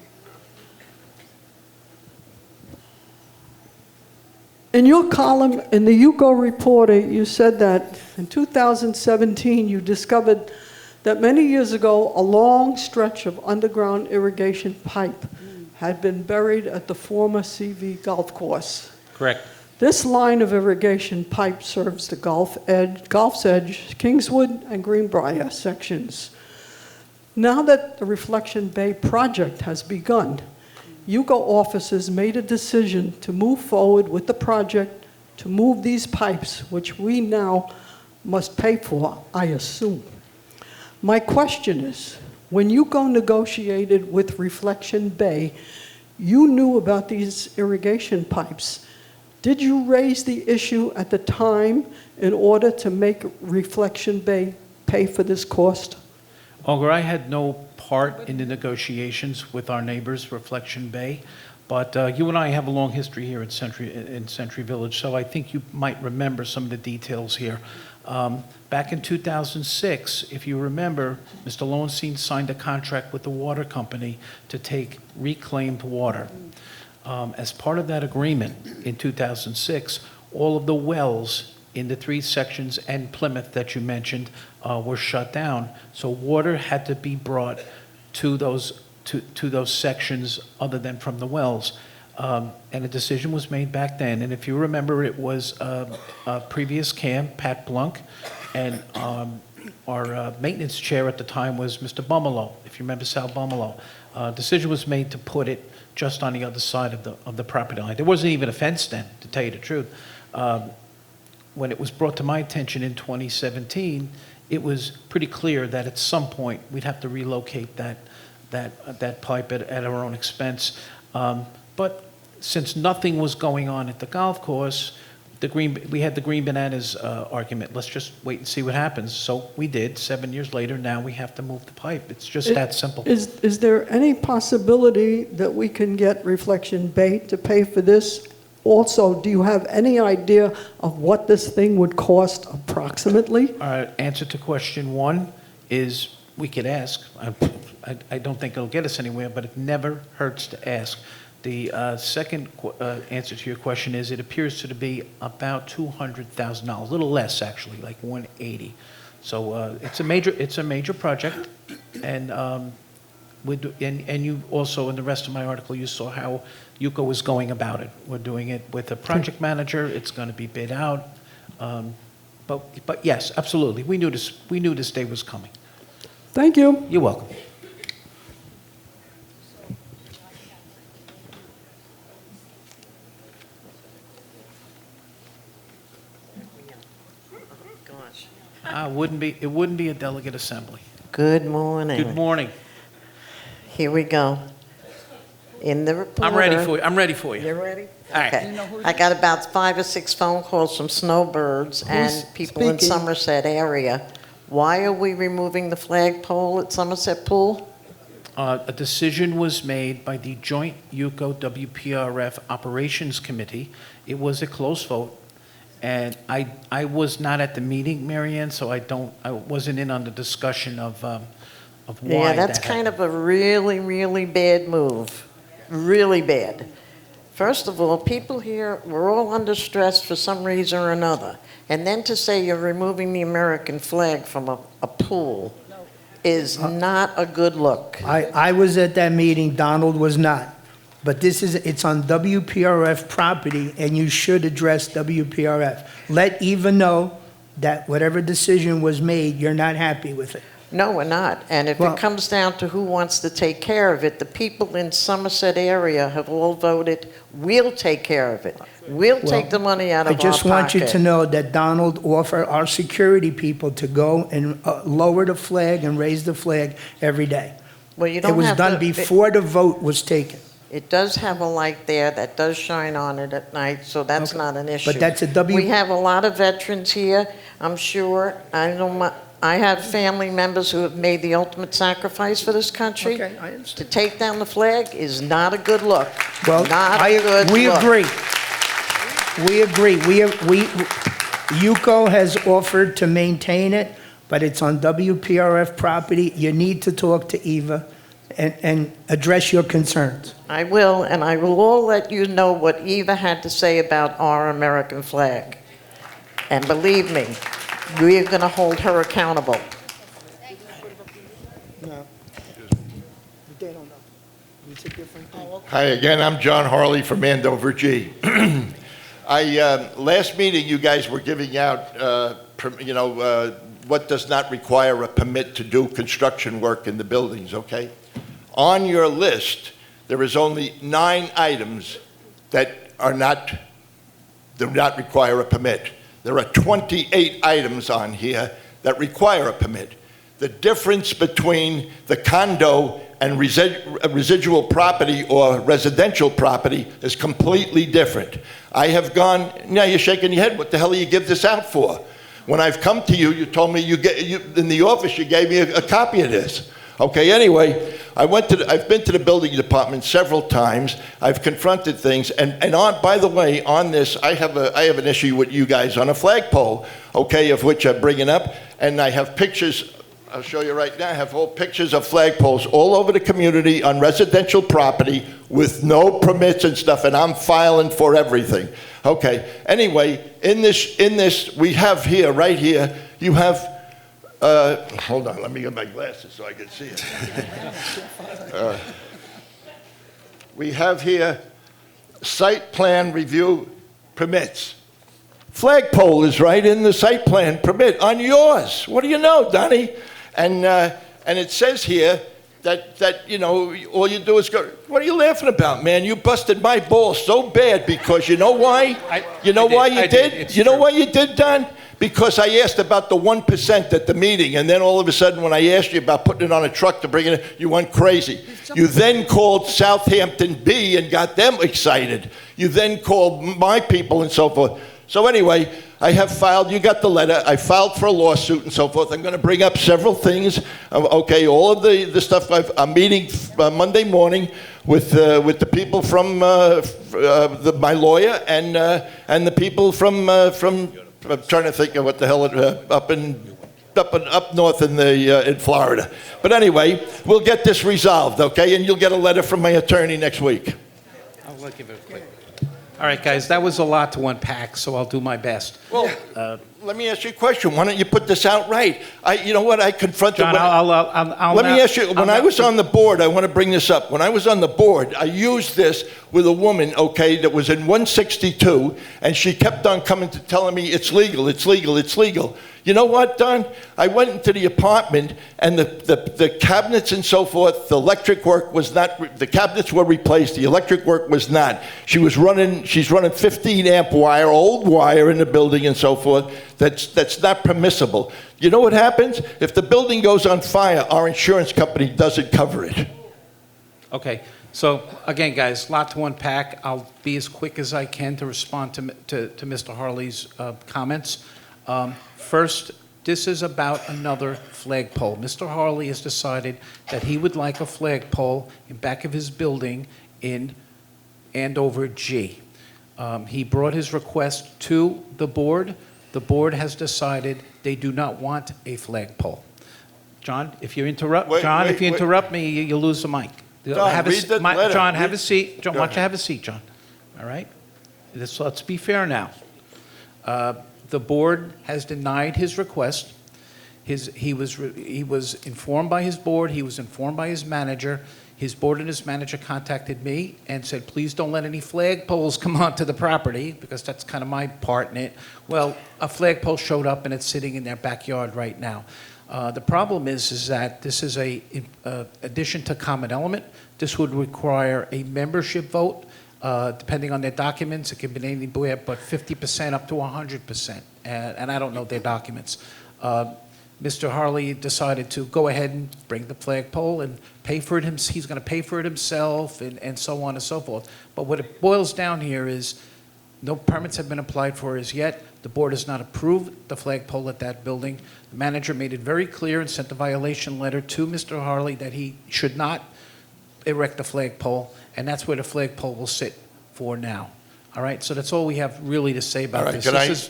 In your column in the UCO Reporter, you said that in 2017 you discovered that many years ago a long stretch of underground irrigation pipe had been buried at the former CV golf course.
Correct.
This line of irrigation pipe serves the Gulf's Edge, Kingswood, and Greenbrier sections. Now that the Reflection Bay project has begun, UCO officers made a decision to move forward with the project to move these pipes, which we now must pay for, I assume. My question is, when UCO negotiated with Reflection Bay, you knew about these irrigation pipes. Did you raise the issue at the time in order to make Reflection Bay pay for this cost?
Olga, I had no part in the negotiations with our neighbors, Reflection Bay, but you and I have a long history here in Century Village, so I think you might remember some of the details here. Back in 2006, if you remember, Mr. Lowenstein signed a contract with the water company to take reclaimed water. As part of that agreement in 2006, all of the wells in the 3 sections and Plymouth that you mentioned were shut down. So water had to be brought to those sections other than from the wells. And a decision was made back then. And if you remember, it was a previous CAM, Pat Blunk, and our maintenance chair at the time was Mr. Bumelo, if you remember Sal Bumelo. Decision was made to put it just on the other side of the property line. There wasn't even a fence then, to tell you the truth. When it was brought to my attention in 2017, it was pretty clear that at some point we'd have to relocate that pipe at our own expense. But since nothing was going on at the golf course, we had the Green Bananas argument. Let's just wait and see what happens. So we did. 7 years later, now we have to move the pipe. It's just that simple.
Is there any possibility that we can get Reflection Bay to pay for this Also, do you have any idea of what this thing would cost approximately?
Answer to question one is, we could ask. I don't think it'll get us anywhere, but it never hurts to ask. The second answer to your question is, it appears to be about $200,000, a little less actually, like 180. So it's a major project, and and you also, in the rest of my article, you saw how UCO was going about it. We're doing it with a project manager. It's going to be bid out. But yes, absolutely. We knew this day was coming.
Thank you.
You're welcome. It wouldn't be a delegate assembly.
Good morning.
Good morning.
Here we go. In the reporter.
I'm ready for you.
You're ready?
All right.
Okay. I got about 5 or 6 phone calls from snowbirds and people in Somerset area. Why are we removing the flagpole at Somerset Pool?
A decision was made by the joint UCO WPRF Operations Committee. It was a close vote. And I was not at the meeting, Marianne, so I wasn't in on the discussion of why.
Yeah, that's kind of a really, really bad move. Really bad. First of all, people here, we're all under stress for some reason or another. And then to say you're removing the American flag from a pool is not a good look.
I was at that meeting, Donald was not. But it's on WPRF property, and you should address WPRF. Let Eva know that whatever decision was made, you're not happy with it.
No, we're not. And if it comes down to who wants to take care of it, the people in Somerset area have all voted, we'll take care of it. We'll take the money out of our pocket.
I just want you to know that Donald offered our security people to go and lower the flag and raise the flag every day.
Well, you don't
It was
have
done
to-
before the vote was taken.
It does have a light there that does shine on it at night, so that's not an issue.
But that's a
We have a lot of veterans here, I'm sure. I have family members who have made the ultimate sacrifice for this country.
Okay, I understand.
To take down the flag is not a good look.
Well,
Not a good
we
look.
agree. We agree. UCO has offered to maintain it, but it's on WPRF property. You need to talk to Eva and address your concerns.
I will, and I will all let you know what Eva had to say about our American flag. And believe me, we're going to hold her accountable.
No. They don't know. It's a different thing.
Hi again, I'm John Harley from Andover G. Last meeting, you guys were giving out, what does not require a permit to do construction work in the buildings, okay? On your list, there is only 9 items that do not require a permit. There are 28 items on here that require a permit. The difference between the condo and residual property or residential property is completely different. I have gone, now you're shaking your head, what the hell do you give this out for? When I've come to you, you told me in the office you gave me a copy of this. Okay, anyway, I've been to the building department several times. I've confronted things, and by the way, on this, I have an issue with you guys on a flagpole, okay, of which I'm bringing up, and I have pictures. I'll show you right now. I have whole pictures of flagpoles all over the community on residential property with no permits and stuff, and I'm filing for everything. Okay. Anyway, in this, we have here, right here, you have. Hold on, let me get my glasses so I can see it. We have here site plan review permits. Flagpole is right in the site plan permit on yours. What do you know, Donnie? And it says here that all you do is go. What are you laughing about, man? You busted my balls so bad because you know why? You know why you did? You know why you did, Don? Because I asked about the 1% at the meeting, and then all of a sudden when I asked you about putting it on a truck to bring it in, you went crazy. You then called Southampton B and got them excited. You then called my people and so forth. So anyway, I have filed, you got the letter, I filed for a lawsuit and so forth. I'm going to bring up several things. Okay, all of the stuff, I'm meeting Monday morning with the people from my lawyer and the people from I'm trying to think of what the hell, up north in Florida. But anyway, we'll get this resolved, okay? And you'll get a letter from my attorney next week.
I'll give it a quick. All right, guys, that was a lot to unpack, so I'll do my best.
Well, let me ask you a question. Why don't you put this out right? You know what? I confronted.
John,
let me ask you. When I was on the board, I want to bring this up. When I was on the board, I used this with a woman, okay, that was in 162, and she kept on coming to telling me it's legal, it's legal, it's legal. You know what, Don? I went into the apartment, and the cabinets and so forth, the electric work was not, the cabinets were replaced, the electric work was not. She's running 15 amp wire, old wire in the building and so forth. That's not permissible. You know what happens? If the building goes on fire, our insurance company doesn't cover it.
Okay, so again, guys, a lot to unpack. I'll be as quick as I can to respond to Mr. Harley's comments. First, this is about another flagpole. Mr. Harley has decided that he would like a flagpole in back of his building in Andover G. He brought his request to the board. The board has decided they do not want a flagpole. John, if you interrupt, me, you'll lose the mic.
John, have
a seat. John, why don't you have a seat, John? All right? Let's be fair now. The board has denied his request. He was informed by his board. He was informed by his manager. His board and his manager contacted me and said, please don't let any flagpoles come onto the property, because that's kind of my part in it. Well, a flagpole showed up, and it's sitting in their backyard right now. The problem is that this is a addition to common element. This would require a membership vote. Depending on their documents, it can be anywhere but 50% up to 100%. And I don't know their documents. Mr. Harley decided to go ahead and bring the flagpole and pay for it. He's going to pay for it himself, and so on and so forth. But what it boils down here is no permits have been applied for as yet. The board has not approved the flagpole at that building. The manager made it very clear and sent a violation letter to Mr. Harley that he should not erect the flagpole, and that's where the flagpole will sit for now. All right, so that's all we have really to say about this.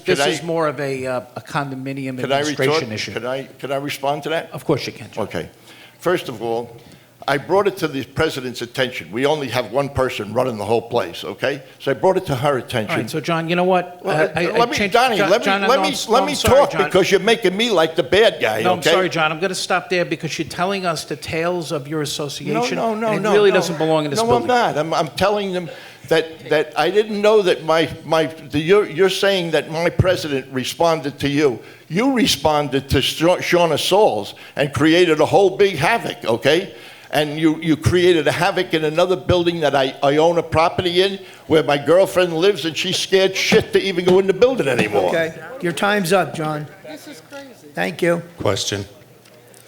This is more of a condominium administration issue.
Could I respond to that?
Of course you can, John.
Okay. First of all, I brought it to the president's attention. We only have one person running the whole place, okay? So I brought it to her attention.
All right, so John, you know what?
Let me talk, because you're making me like the bad guy,
No,
okay?
I'm sorry, John. I'm going to stop there because you're telling us the tales of your association.
No,
and it really doesn't belong in this building.
No, I'm not. I'm telling them that I didn't know that you're saying that my president responded to you. You responded to Shauna Sauls and created a whole big havoc, okay? And you created a havoc in another building that I own a property in, where my girlfriend lives, and she's scared shit to even go in the building anymore.
Okay, your time's up, John.
This is crazy.
Thank you.
Question.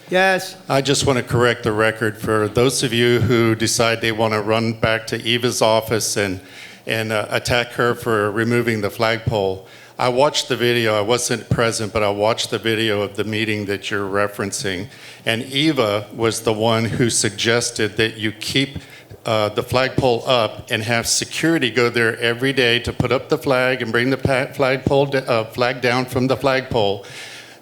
Yes.
I just want to correct the record for those of you who decide they want to run back to Eva's office and attack her for removing the flagpole. I watched the video. I wasn't present, but I watched the video of the meeting that you're referencing. And Eva was the one who suggested that you keep the flagpole up and have security go there every day to put up the flag and bring the flag down from the flagpole.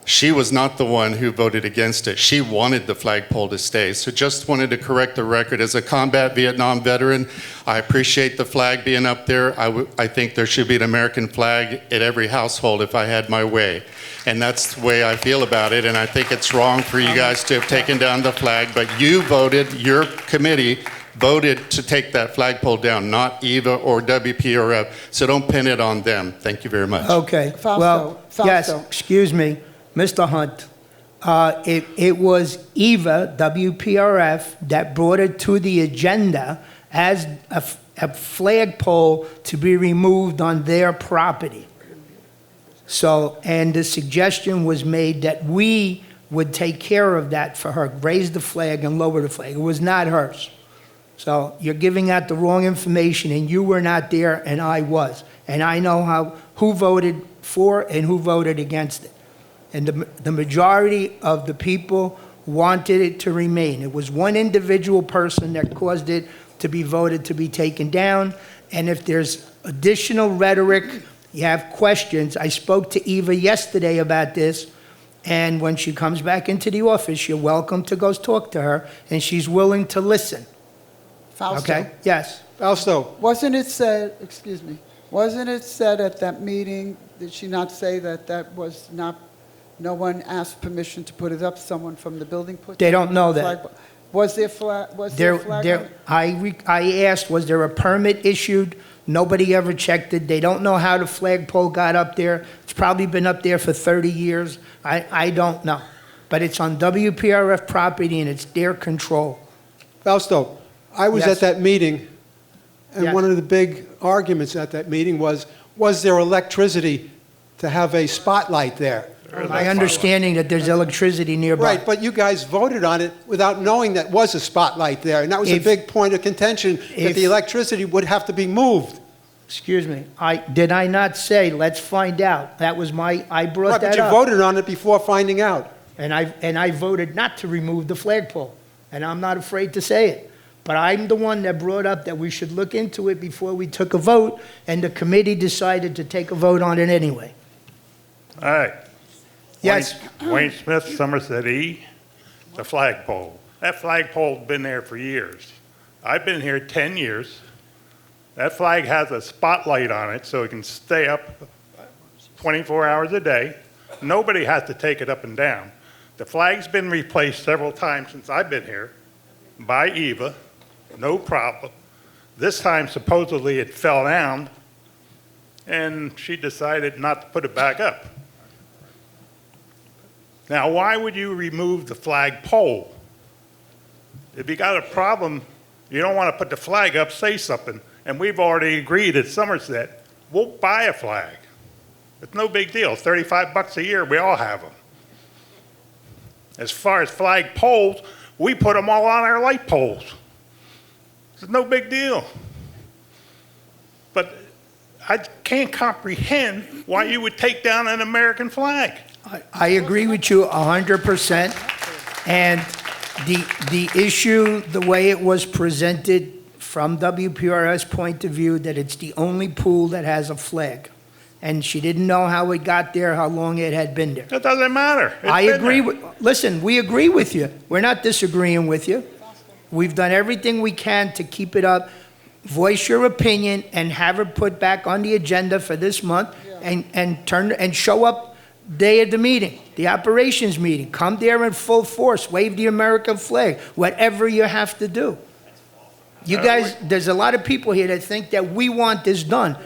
She was not the one who voted against it. She wanted the flagpole to stay. So just wanted to correct the record. As a combat Vietnam veteran, I appreciate the flag being up there. I think there should be an American flag at every household if I had my way. And that's the way I feel about it. And I think it's wrong for you guys to have taken down the flag. But you voted, your committee voted to take that flagpole down, not EVA or WPRF. So don't pin it on them. Thank you very much.
Okay. Well, yes, excuse me. Mr. Hunt, it was EVA, WPRF, that brought it to the agenda as a flagpole to be removed on their property. So, and the suggestion was made that we would take care of that for her, raise the flag and lower the flag. It was not hers. So you're giving out the wrong information, and you were not there, and I was. And I know who voted for and who voted against it. And the majority of the people wanted it to remain. It was one individual person that caused it to be voted to be taken down. And if there's additional rhetoric, you have questions. I spoke to Eva yesterday about this, and when she comes back into the office, you're welcome to go talk to her, and she's willing to listen.
Fausto.
Okay? Yes.
Fausto. Wasn't it said, excuse me, wasn't it said at that meeting, did she not say that that was not, no one asked permission to put it up, someone from the building put it up?
They don't know that.
Was there flag, was there a flag on it?
I asked, was there a permit issued? Nobody ever checked it. They don't know how the flagpole got up there. It's probably been up there for 30 years. I don't know. But it's on WPRF property and it's their control.
Fausto, I was
Yes.
at that meeting, and
Yes.
one of the big arguments at that meeting was there electricity to have a spotlight there?
My understanding that there's electricity nearby.
Right, but you guys voted on it without knowing that was a spotlight there, and that was a
If-
big point of contention, that
if-
the electricity would have to be moved.
Excuse me. Did I not say, let's find out? That was I brought
Right,
that
but you
up.
voted on it before finding out.
And I voted not to remove the flagpole. And I'm not afraid to say it. But I'm the one that brought up that we should look into it before we took a vote, and the committee decided to take a vote on it anyway.
All right.
Yes.
Wayne Smith, Somerset E., the flagpole. That flagpole's been there for years. I've been here 10 years. That flag has a spotlight on it so it can stay up 24 hours a day. Nobody has to take it up and down. The flag's been replaced several times since I've been here by Eva, no problem. This time supposedly it fell down and she decided not to put it back up. Now, why would you remove the flagpole? If you got a problem, you don't want to put the flag up, say something. And we've already agreed at Somerset, we'll buy a flag. It's no big deal. 35 bucks a year, we all have them. As far as flag poles, we put them all on our light poles. It's no big deal. But I can't comprehend why you would take down an American flag.
I agree with you 100%. And the issue, the way it was presented from WPRS point of view, that it's the only pool that has a flag. And she didn't know how it got there, how long it had been there.
It doesn't matter.
I agree with, listen, we agree with you. We're not disagreeing with you. We've done everything we can to keep it up. Voice your opinion and have it put back on the agenda for this month and show up day of the meeting, the operations meeting. Come there in full force, wave the American flag, whatever you have to do. You guys, there's a lot of people here that think that we want this done.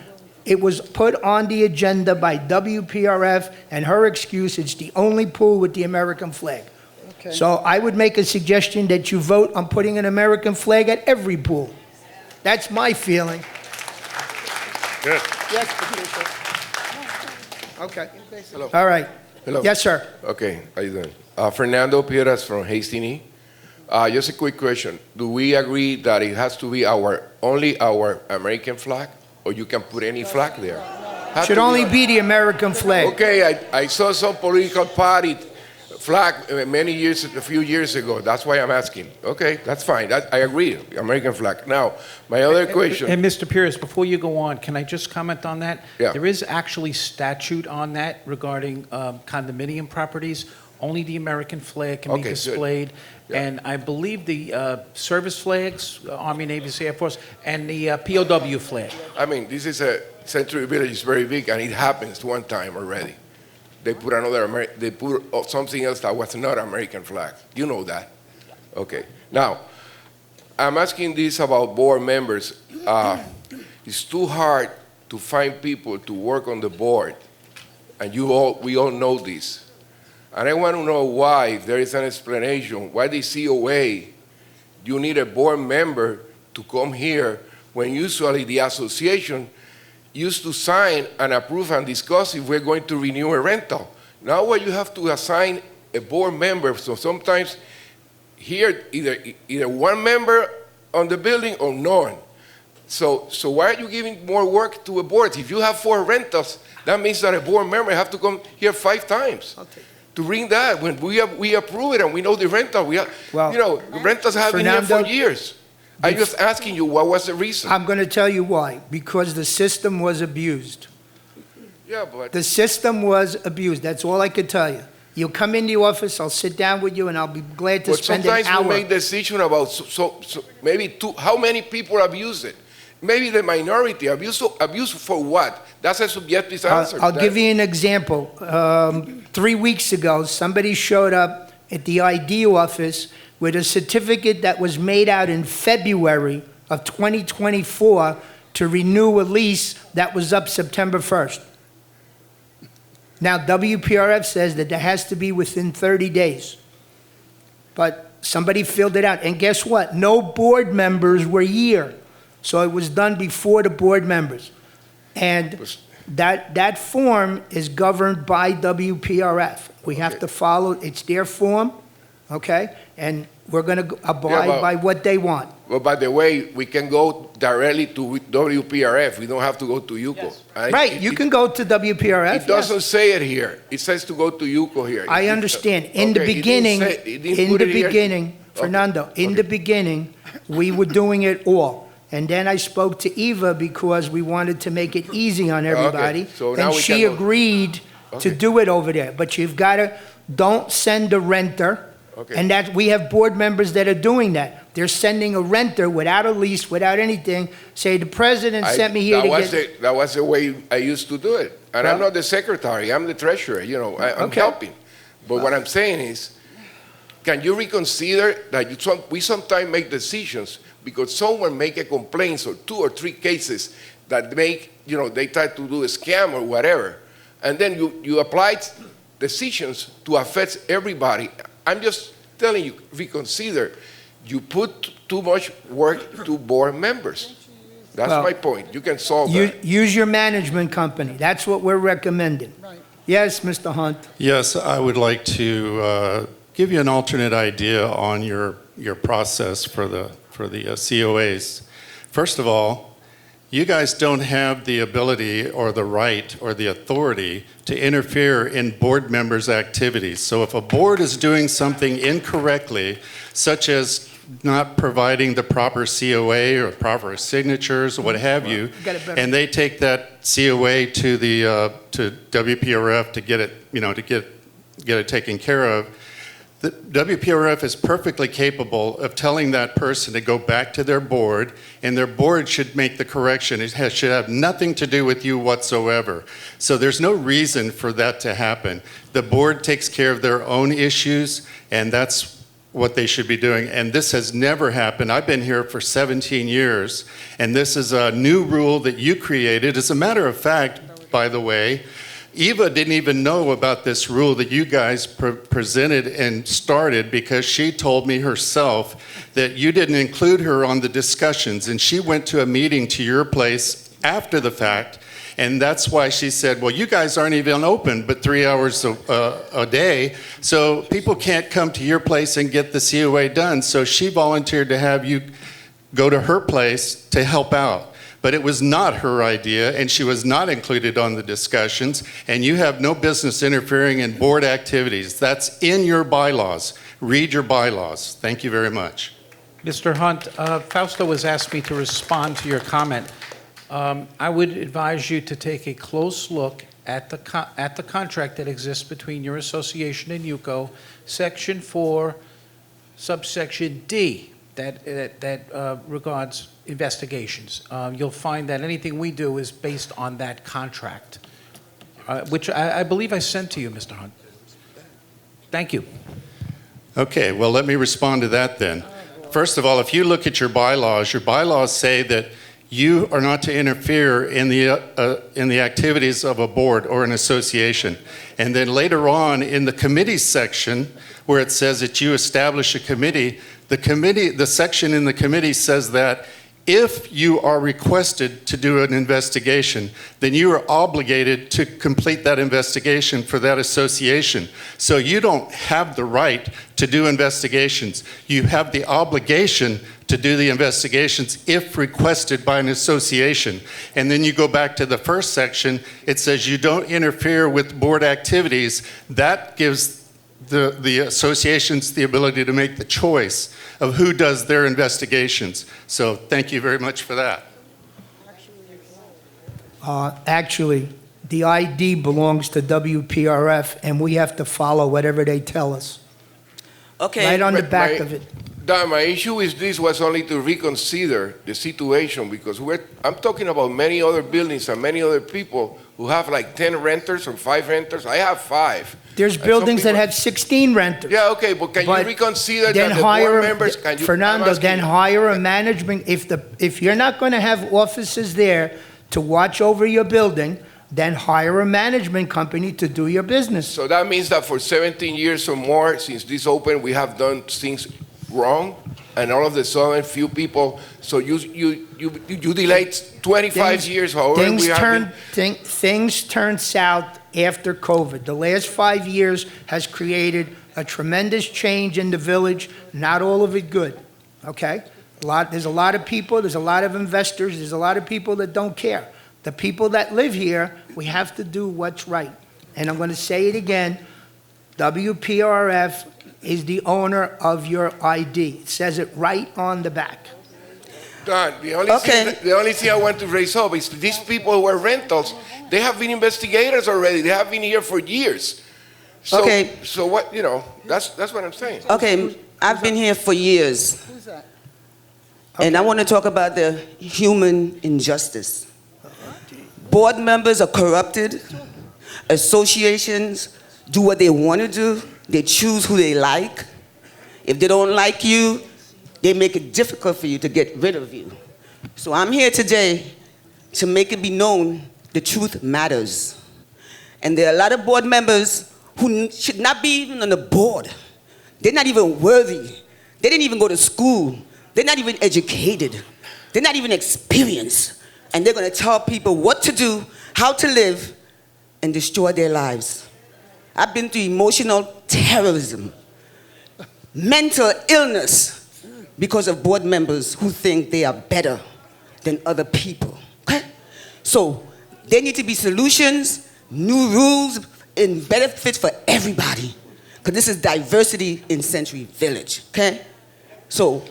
It was put on the agenda by WPRF, and her excuse, it's the only pool with the American flag.
Okay.
So I would make a suggestion that you vote on putting an American flag at every pool. That's my feeling.
Good.
Yes, Patricia. Okay.
Hello.
All right.
Hello.
Yes, sir.
Okay, how you doing? Fernando Piedras from Hastings. Just a quick question. Do we agree that it has to be only our American flag, or you can put any flag there?
Should only be the American flag.
Okay, I saw some political party flag a few years ago. That's why I'm asking. Okay, that's fine. I agree, American flag. Now, my other question.
And Mr. Pierce, before you go on, can I just comment on that?
Yeah.
There is actually statute on that regarding condominium properties. Only the American flag can be
Okay, good.
displayed.
Yeah.
And I believe the service flags, Army, Navy, Sea, Air Force, and the POW flag.
I mean, this is a Century Village is very big, and it happens one time already. They put they put something else that was not American flag. You know that. Okay. Now, I'm asking this about board members. It's too hard to find people to work on the board, and we all know this. And I want to know why, if there is an explanation, why the COA, you need a board member to come here when usually the association used to sign and approve and discuss if we're going to renew a rental. Now what you have to assign a board member, so sometimes here either one member on the building or none. So why are you giving more work to a board? If you have 4 rentals, That means that a board member have to come here 5 times to bring that. When we approve it and we know the rental, the rentals have been here for years. I'm just asking you, what was the reason?
I'm going to tell you why. Because the system was abused.
Yeah, but
The system was abused. That's all I could tell you. You'll come in the office, I'll sit down with you, and I'll be glad to
but
spend an hour.
sometimes we make decision about maybe how many people abuse it. Maybe the minority abuse for what? That's a subjective answer.
I'll give you an example. 3 weeks ago, somebody showed up at the ID office with a certificate that was made out in February of 2024 to renew a lease that was up September 1st. Now, WPRF says that there has to be within 30 days. But somebody filled it out. And guess what? No board members were here. So it was done before the board members. And that form is governed by WPRF. We have to follow, it's their form, okay? And we're going to abide by what they want.
Well, by the way, we can go directly to WPRF. We don't have to go to UCO.
Yes. Right, you can go to WPRF.
It doesn't say it here. It says to go to UCO here.
I understand. In the beginning, Fernando, in the beginning, we were doing it all. And then I spoke to Eva because we wanted to make it easy on everybody.
Okay. So now
and she agreed to do it over there. But you've got to, don't send a renter.
Okay.
And that we have board members that are doing that. They're sending a renter without a lease, without anything, say the president sent me here
that was the way I used to do it. And I'm not the secretary, I'm the treasurer, I'm helping. But what I'm saying is, can you reconsider that we sometimes make decisions because someone make a complaint or 2 or 3 cases that make, they try to do a scam or whatever. And then you apply decisions to affect everybody. I'm just telling you, reconsider. You put too much work to board members. That's my point. You can solve that.
Use your management company. That's what we're recommending. Right. Yes, Mr. Hunt.
Yes, I would like to give you an alternate idea on your process for the COAs. First of all, you guys don't have the ability or the right or the authority to interfere in board members' activities. So if a board is doing something incorrectly, such as not providing the proper COA or proper signatures or what have you, and they take that COA to the to WPRF to get it, to get it taken care of, the WPRF is perfectly capable of telling that person to go back to their board, and their board should make the correction. It should have nothing to do with you whatsoever. So there's no reason for that to happen. The board takes care of their own issues, and that's what they should be doing. And this has never happened. I've been here for 17 years, and this is a new rule that you created. As a matter of fact, by the way, Eva didn't even know about this rule that you guys presented and started because she told me herself that you didn't include her on the discussions, and she went to a meeting to your place after the fact, and that's why she said, well, you guys aren't even open but 3 hours a day, so people can't come to your place and get the COA done. So she volunteered to have you go to her place to help out. But it was not her idea, and she was not included on the discussions, and you have no business interfering in board activities. That's in your bylaws. Read your bylaws. Thank you very much.
Mr. Hunt, Fausto has asked me to respond to your comment. I would advise you to take a close look at the contract that exists between your association and UCO, Section 4, subsection D, that regards investigations. You'll find that anything we do is based on that contract, which I believe I sent to you, Mr. Hunt. Thank you.
Okay, well, let me respond to that then. First of all, if you look at your bylaws say that you are not to interfere in the activities of a board or an association. And then later on in the committee section, where it says that you establish a committee, the section in the committee says that if you are requested to do an investigation, then you are obligated to complete that investigation for that association. So you don't have the right to do investigations. You have the obligation to do the investigations if requested by an association. And then you go back to the first section, it says you don't interfere with board activities. That gives the associations the ability to make the choice of who does their investigations. So thank you very much for that.
Actually, the ID belongs to WPRF, and we have to follow whatever they tell us.
Okay.
Right on the back of it.
Don, my issue with this was only to reconsider the situation because I'm talking about many other buildings and many other people who have like 10 renters or 5 renters. I have 5.
There's
And
buildings
some
that
people-
have 16 renters.
Yeah, okay, but can you reconsider
then
that the
hire
board
a-
members, can you?
Fernando,
I'm asking
then
you.
hire a management, if you're not going to have officers there to watch over your building, then hire a management company to do your business.
So that means that for 17 years or more since this opened, we have done things wrong, and all of a sudden, few people. So you delayed 25 years. However, we have been-
Things turned south after COVID. The last 5 years has created a tremendous change in the village, not all of it good, okay? There's a lot of people, there's a lot of investors, there's a lot of people that don't care. The people that live here, we have to do what's right. And I'm going to say it again, WPRF is the owner of your ID. It says it right on the back.
Don, the only thing I want to raise up is these people who are rentals, they have been investigators already. They have been here for years. So,
Okay.
So what, that's what I'm saying.
Okay, I've been here for years. And I want to talk about the human injustice. Board members are corrupted. Associations do what they want to do. They choose who they like. If they don't like you, they make it difficult for you to get rid of you. So I'm here today to make it be known the truth matters. And there are a lot of board members who should not be even on the board. They're not even worthy. They didn't even go to school. They're not even educated. They're not even experienced. And they're going to tell people what to do, how to live, and destroy their lives. I've been through emotional terrorism, mental illness, because of board members who think they are better than other people. Okay? So there need to be solutions, new rules, and benefits for everybody. Because this is diversity in Century Village. Okay? So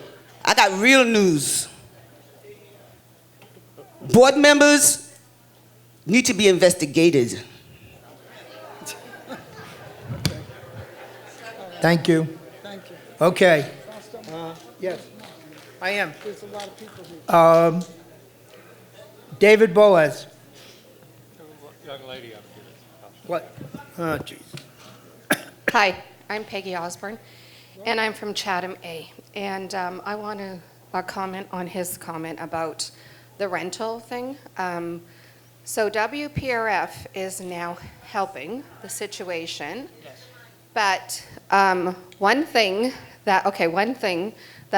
I got real news. Board members need to be investigated.
Thank you.
Thank you.
Okay. Yes, I am.
There's a lot of people here.
David Boaz.
Young lady up here.
What? Oh, jeez.
Hi, I'm Peggy Osborne, and I'm from Chatham A. And I want to comment on his comment about the rental thing. So WPRF is now helping the situation. But one thing that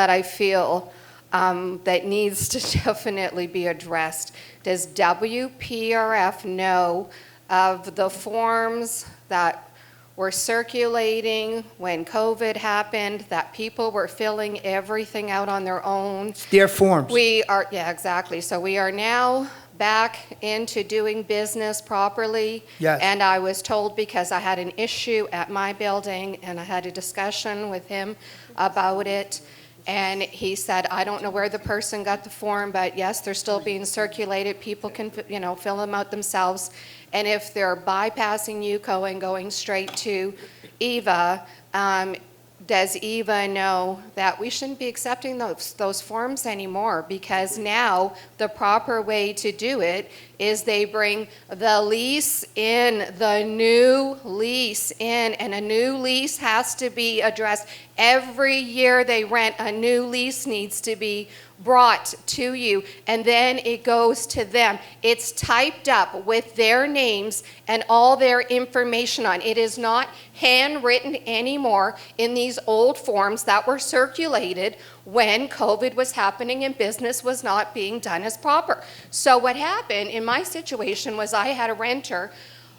I feel that needs to definitely be addressed, does WPRF know of the forms that were circulating when COVID happened, that people were filling everything out on their own?
Their forms.
Yeah, exactly. So we are now back into doing business properly.
Yes.
And I was told, because I had an issue at my building and I had a discussion with him about it, and he said, I don't know where the person got the form, but yes, they're still being circulated. People can, fill them out themselves. And if they're bypassing UCO and going straight to EVA, does EVA know that we shouldn't be accepting those forms anymore? Because now the proper way to do it is they bring the lease in, the new lease in, and a new lease has to be addressed. Every year they rent, a new lease needs to be brought to you, and then it goes to them. It's typed up with their names and all their information on. It is not handwritten anymore in these old forms that were circulated when COVID was happening and business was not being done as proper. So what happened in my situation was I had a renter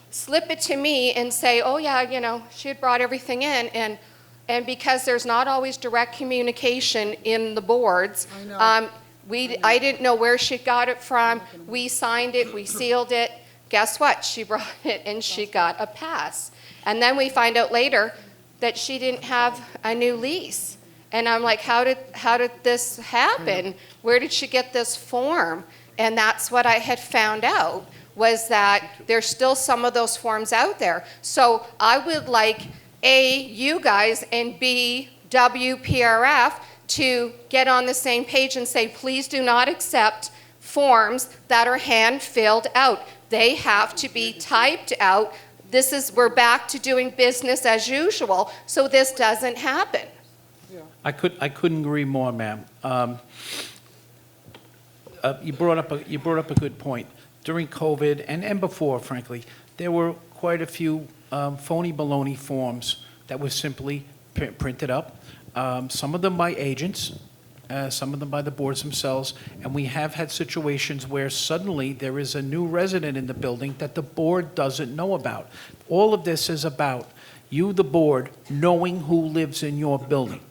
slip it to me and say, oh yeah, she had brought everything in, And because there's not always direct communication in the boards, I didn't know where she got it from. We signed it, we sealed it. Guess what? She brought it and she got a pass. And then we find out later that she didn't have a new lease. And I'm like, how did this happen? Where did she get this form? And that's what I had found out, was that there's still some of those forms out there. So I would like A, you guys, and B, WPRF to get on the same page and say, please do not accept forms that are hand-filled out. They have to be typed out. We're back to doing business as usual, so this doesn't happen.
I couldn't agree more, ma'am. You brought up a good point. During COVID and before, frankly, there were quite a few phony baloney forms that were simply printed up. Some of them by agents, some of them by the boards themselves, and we have had situations where suddenly there is a new resident in the building that the board doesn't know about. All of this is about you, the board, knowing who lives in your building.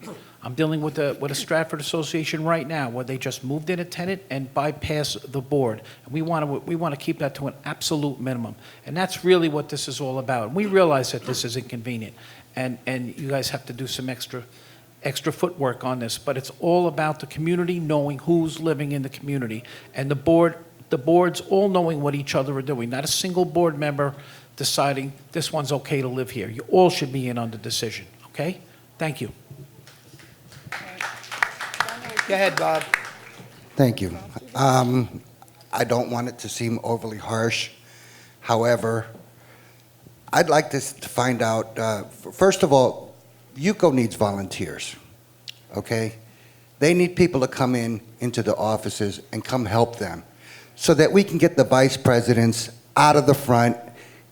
I'm dealing with a Stratford Association right now where they just moved in a tenant and bypassed the board. And we want to keep that to an absolute minimum. And that's really what this is all about. We realize that this is inconvenient, and you guys have to do some extra footwork on this, but it's all about the community knowing who's living in the community, and the boards all knowing what each other are doing. Not a single board member deciding this one's okay to live here. You all should be in on the decision, okay? Thank you.
Go ahead, Bob.
Thank you. I don't want it to seem overly harsh. However, I'd like to find out, first of all, UCO needs volunteers, okay? They need people to come into the offices and come help them so that we can get the vice presidents out of the front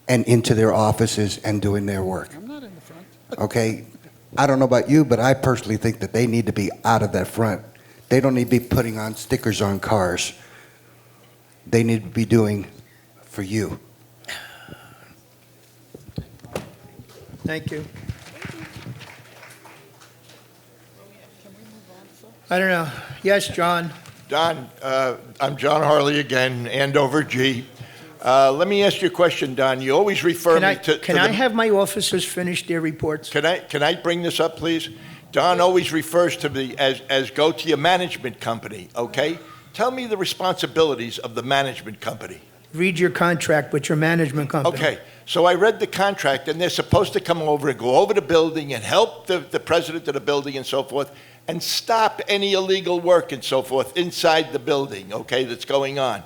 and into their offices and doing their work.
I'm not in the front.
Okay? I don't know about you, but I personally think that they need to be out of that front. They don't need to be putting on stickers on cars. They need to be doing for you.
Thank you. I don't know. Yes, John.
Don, I'm John Harley again, Andover G. Let me ask you a question, Don. You always refer me to...
Can I have my officers finish their reports?
Can I bring this up, please? Don always refers to me as go to your management company, okay? Tell me the responsibilities of the management company.
Read your contract with your management company.
Okay, so I read the contract, and they're supposed to come over and go over the building and help the president of the building and so forth, and stop any illegal work and so forth inside the building, okay, that's going on.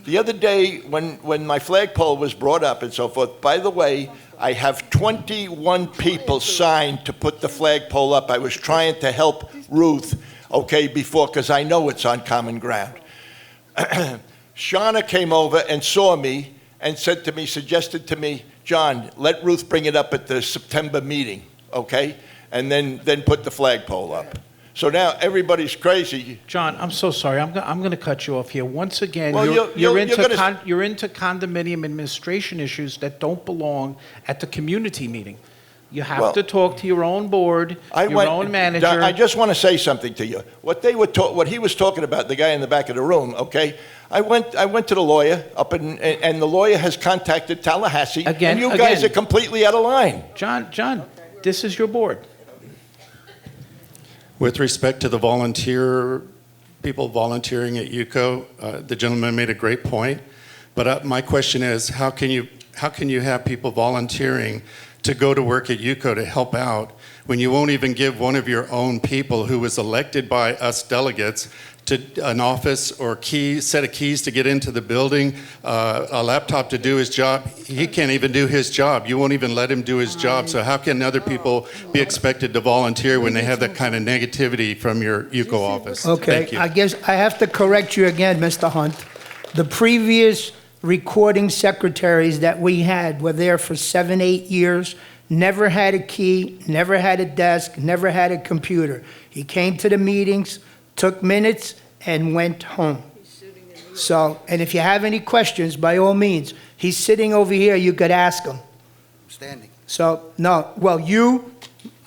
The other day, when my flagpole was brought up and so forth, by the way, I have 21 people signed to put the flagpole up. I was trying to help Ruth, okay, before, because I know it's on common ground. Shauna came over and saw me and suggested to me, John, let Ruth bring it up at the September meeting, okay? And then put the flagpole up. So now everybody's crazy.
John, I'm so sorry. I'm going to cut you off here. Once again,
Well,
you're into condominium administration issues that don't belong at the community meeting. You have to talk to your own board, own manager.
I just want to say something to you. What he was talking about, the guy in the back of the room, okay? I went to the lawyer and the lawyer has contacted Tallahassee, and you guys are completely out of line.
John, this is your board.
With respect to the people volunteering at UCO, the gentleman made a great point. But my question is, how can you have people volunteering to go to work at UCO to help out when you won't even give one of your own people who was elected by us delegates to an office or set of keys to get into the building, a laptop to do his job? He can't even do his job. You won't even let him do his job. So how can other people be expected to volunteer when they have that kind of negativity from your UCO office?
Okay,
Thank you.
I guess I have to correct you again, Mr. Hunt. The previous recording secretaries that we had were there for 7, 8 years, never had a key, never had a desk, never had a computer. He came to the meetings, took minutes, and went home. So, and if you have any questions, by all means, he's sitting over here, you could ask him.
Standing.
So, no, well, you,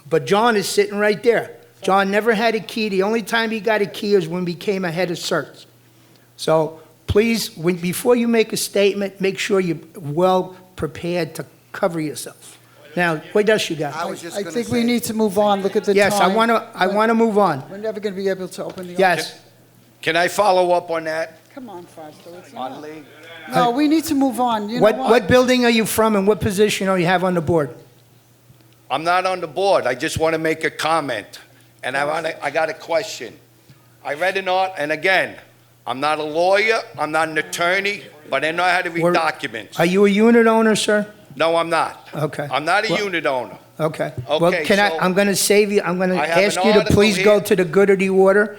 But John is sitting right there. John never had a key. The only time he got a key is when he became a head of cert. So please, before you make a statement, make sure you're well prepared to cover yourself. Now, what else you got?
I think we need to move on. Look at the time.
Yes, I want to move on.
We're never going to be able to open the.
Yes.
Can I follow up on that?
Come on, Fausto. It's
On
not.
Lee?
No, we need to move on. You know
What building are you from and what position do you have on the board?
I'm not on the board. I just want to make a comment. And I got a question. I read an art, and again, I'm not a lawyer, I'm not an attorney, but I know how to read documents.
Are you a unit owner, sir?
No, I'm not.
Okay.
I'm not a
Well-
unit owner.
Okay.
Okay,
Well,
so-
I'm going to save you, I'm going to
I have an
ask you to
article
please go
here.
to the good of the order.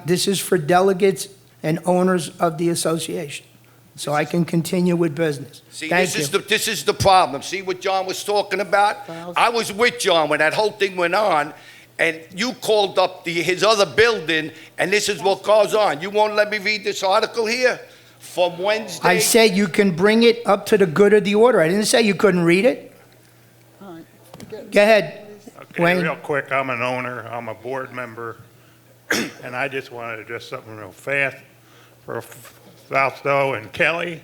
This is for delegates and owners of the association, so I can continue with business.
See,
Thank
this
you.
is the problem. See what John was talking about? I was with John when that whole thing went on, and you called up his other building, and this is what goes on. You won't let me read this article here from Wednesday?
I said you can bring it up to the good of the order. I didn't say you couldn't read it. Go ahead,
Okay,
Wayne.
real quick, I'm an owner, I'm a board member, and I just wanted to address something real fast for Fausto and Kelly.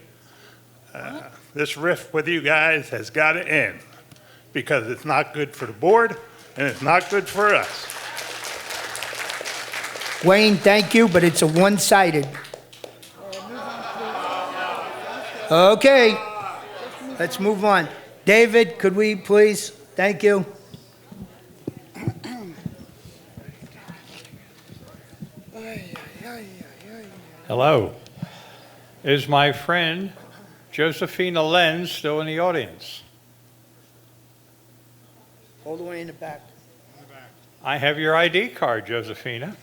This rift with you guys has got to end, because it's not good for the board, and it's not good for us.
Wayne, thank you, but it's a one-sided. Okay, let's move on. David, could we please? Thank you.
Hello. Is my friend Josephina Lenz still in the audience?
All the way in the back.
I have your ID card, Josephina.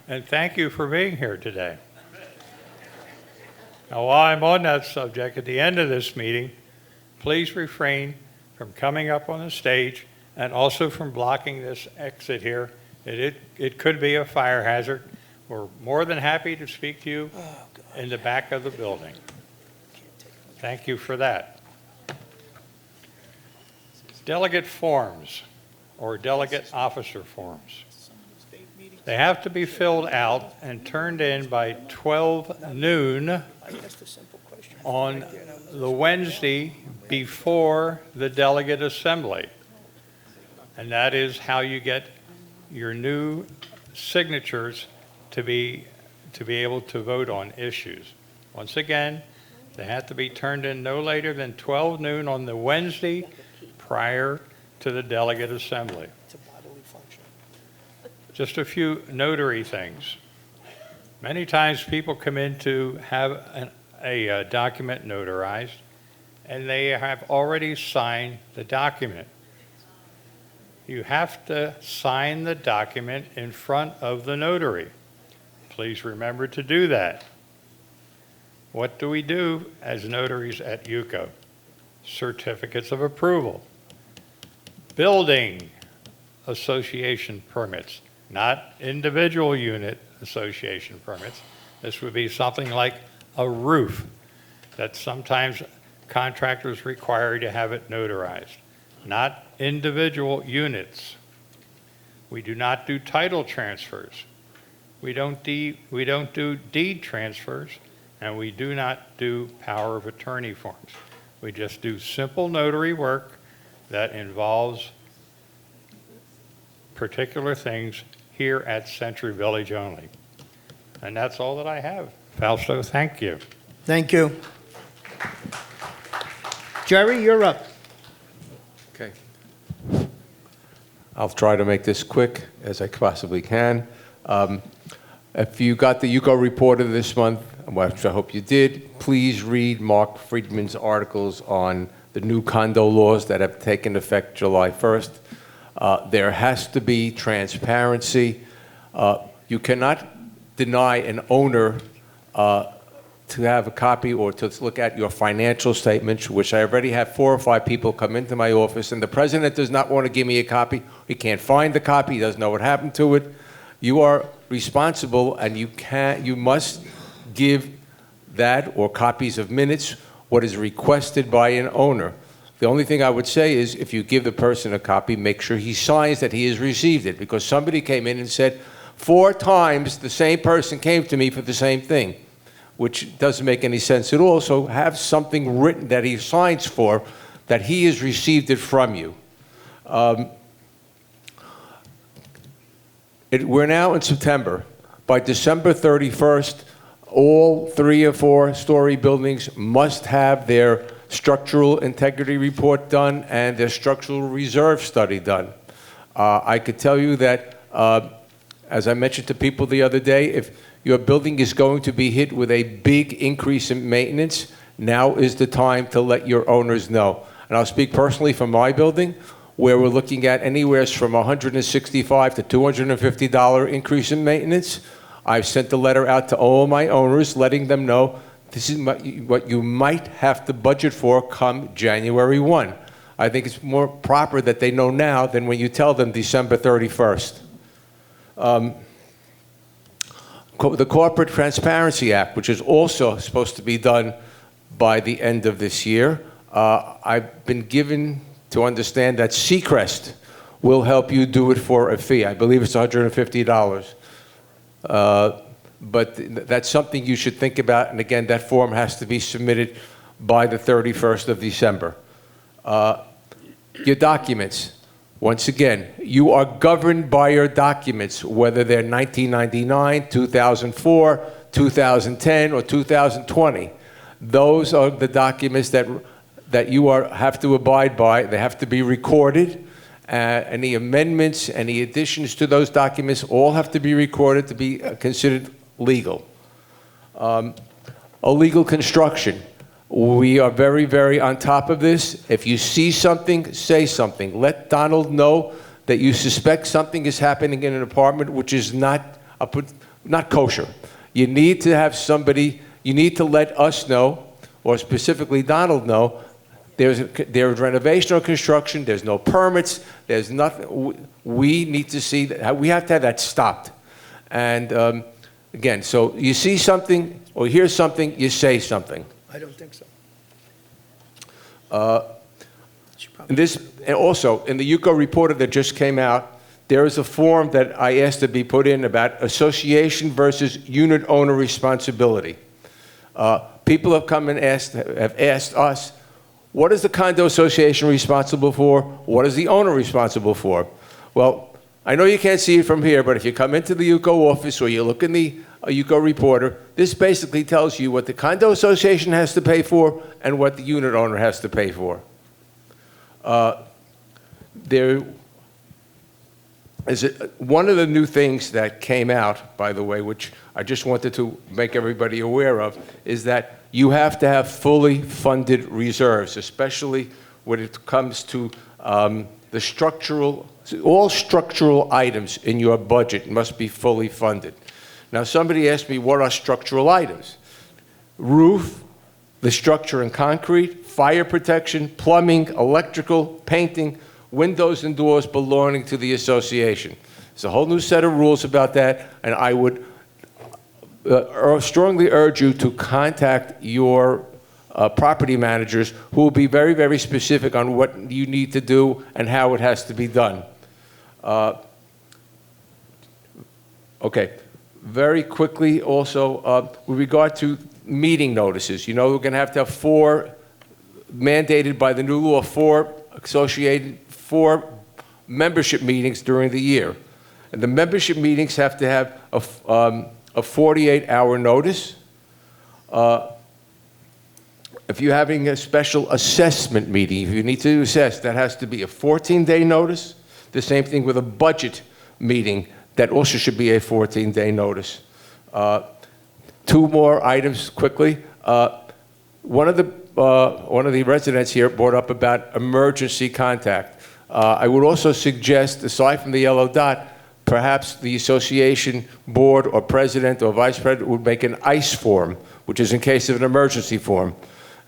And thank you for being here today. Now, while I'm on that subject, at the end of this meeting, please refrain from coming up on the stage and also from blocking this exit here. It could be a fire hazard. We're more than happy to speak to you in the back of the building. Thank you for that. Delegate forms or delegate officer forms. They have to be filled out and turned in by 12 noon on the Wednesday before the delegate assembly. And that is how you get your new signatures to be able to vote on issues. Once again, they have to be turned in no later than 12 noon on the Wednesday prior to the delegate assembly. Just a few notary things. Many times people come in to have a document notarized, and they have already signed the document. You have to sign the document in front of the notary. Please remember to do that. What do we do as notaries at UCO? Certificates of approval. Building association permits, not individual unit association permits. This would be something like a roof that sometimes contractors require to have it notarized, not individual units. We do not do title transfers. We don't do deed transfers, and we do not do power of attorney forms. We just do simple notary work that involves particular things here at Century Village only. And that's all that I have. Fausto, thank you.
Thank you. Jerry, you're up.
Okay. I'll try to make this quick as I possibly can. If you got the UCO report of this month, which I hope you did, please read Mark Friedman's articles on the new condo laws that have taken effect July 1st. There has to be transparency. You cannot deny an owner to have a copy or to look at your financial statements, which I already have 4 or 5 people come into my office, and the president does not want to give me a copy. He can't find the copy. He doesn't know what happened to it. You are responsible, and you must give that or copies of minutes what is requested by an owner. The only thing I would say is if you give the person a copy, make sure he signs that he has received it, because somebody came in and said, 4 times the same person came to me for the same thing, which doesn't make any sense at all. So have something written that he signs for, that he has received it from you. We're now in September. By December 31st, all 3 or 4 story buildings must have their structural integrity report done and their structural reserve study done. I could tell you that, as I mentioned to people the other day, if your building is going to be hit with a big increase in maintenance, now is the time to let your owners know. And I'll speak personally for my building, where we're looking at anywhere from $165 to $250 increase in maintenance. I've sent a letter out to all my owners letting them know this is what you might have to budget for come January 1. I think it's more proper that they know now than when you tell them December 31st. The Corporate Transparency Act, which is also supposed to be done by the end of this year, I've been given to understand that Seacrest will help you do it for a fee. I believe it's $150. But that's something you should think about. And again, that form has to be submitted by the 31st of December. Your documents. Once again, you are governed by your documents, whether they're 1999, 2004, 2010, or 2020. Those are the documents that you have to abide by. They have to be recorded. Any amendments, any additions to those documents all have to be recorded to be considered legal. Illegal construction. We are very, very on top of this. If you see something, say something. Let Donald know that you suspect something is happening in an apartment which is not kosher. You need to have somebody, you need to let us know, or specifically Donald know, there's renovation or construction, there's no permits, there's nothing. We need to see that, we have to have that stopped. And again, so you see something or hear something, you say something.
I don't think so.
And also, in the UCO reporter that just came out, there is a form that I asked to be put in about association versus unit owner responsibility. People have come and have asked us, what is the condo association responsible for? What is the owner responsible for? Well, I know you can't see it from here, but if you come into the UCO office or you look in the UCO reporter, this basically tells you what the condo association has to pay for and what the unit owner has to pay for. There is one of the new things that came out, by the way, which I just wanted to make everybody aware of, is that you have to have fully funded reserves, especially when it comes to the structural, all structural items in your budget must be fully funded. Now, somebody asked me, what are structural items? Roof, the structure in concrete, fire protection, plumbing, electrical, painting, windows and doors belonging to the association. There's a whole new set of rules about that, and I would strongly urge you to contact your property managers who will be very, very specific on what you need to do and how it has to be done. Okay. Very quickly also, with regard to meeting notices, you know we're going to have 4, mandated by the new law, 4 membership meetings during the year. And the membership meetings have to have a 48-hour notice. If you're having a special assessment meeting, if you need to assess, that has to be a 14-day notice. The same thing with a budget meeting. That also should be a 14-day notice. 2 more items quickly. One of the residents here brought up about emergency contact. I would also suggest, aside from the yellow dot, perhaps the association board or president or vice president would make an ICE form, which is in case of an emergency form,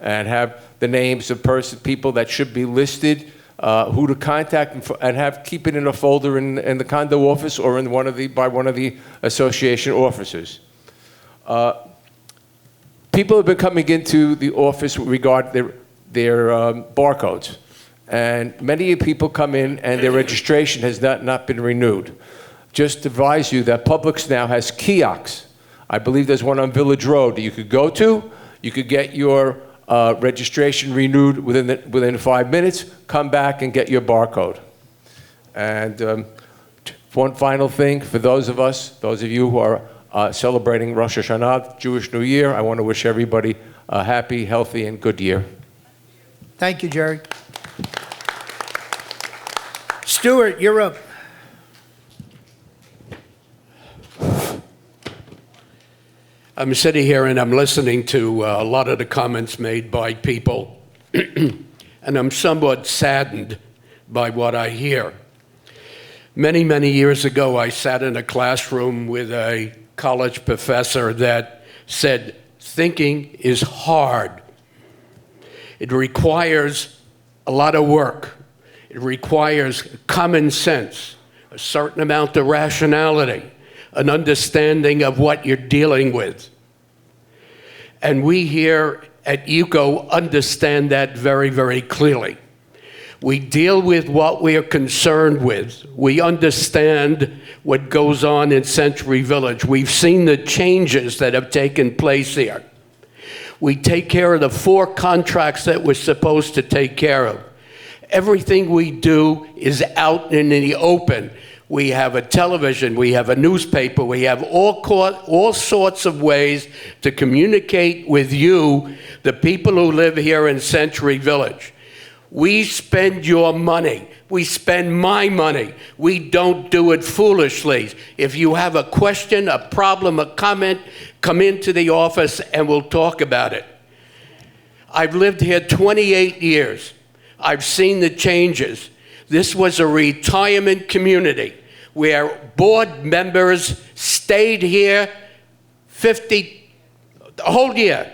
and have the names of people that should be listed, who to contact, and keep it in a folder in the condo office or in by one of the association officers. People have been coming into the office with regard their barcodes. And many people come in and their registration has not been renewed. Just to advise you that Publix now has kiosks. I believe there's one on Village Road that you could go to. You could get your registration renewed within 5 minutes, come back and get your barcode. And one final thing, for those of you who are celebrating Rosh Hashanah, Jewish New Year, I want to wish everybody a happy, healthy, and good year.
Thank you, Jerry. Stuart, you're up.
I'm sitting here and I'm listening to a lot of the comments made by people, and I'm somewhat saddened by what I hear. Many, many years ago, I sat in a classroom with a college professor that said, thinking is hard. It requires a lot of work. It requires common sense, a certain amount of rationality, an understanding of what you're dealing with. And we here at UCO understand that very, very clearly. We deal with what we are concerned with. We understand what goes on in Century Village. We've seen the changes that have taken place here. We take care of the 4 contracts that we're supposed to take care of. Everything we do is out in the open. We have a television, we have a newspaper, we have all sorts of ways to communicate with you, the people who live here in Century Village. We spend your money. We spend my money. We don't do it foolishly. If you have a question, a problem, a comment, come into the office and we'll talk about it. I've lived here 28 years. I've seen the changes. This was a retirement community where board members stayed here the whole year.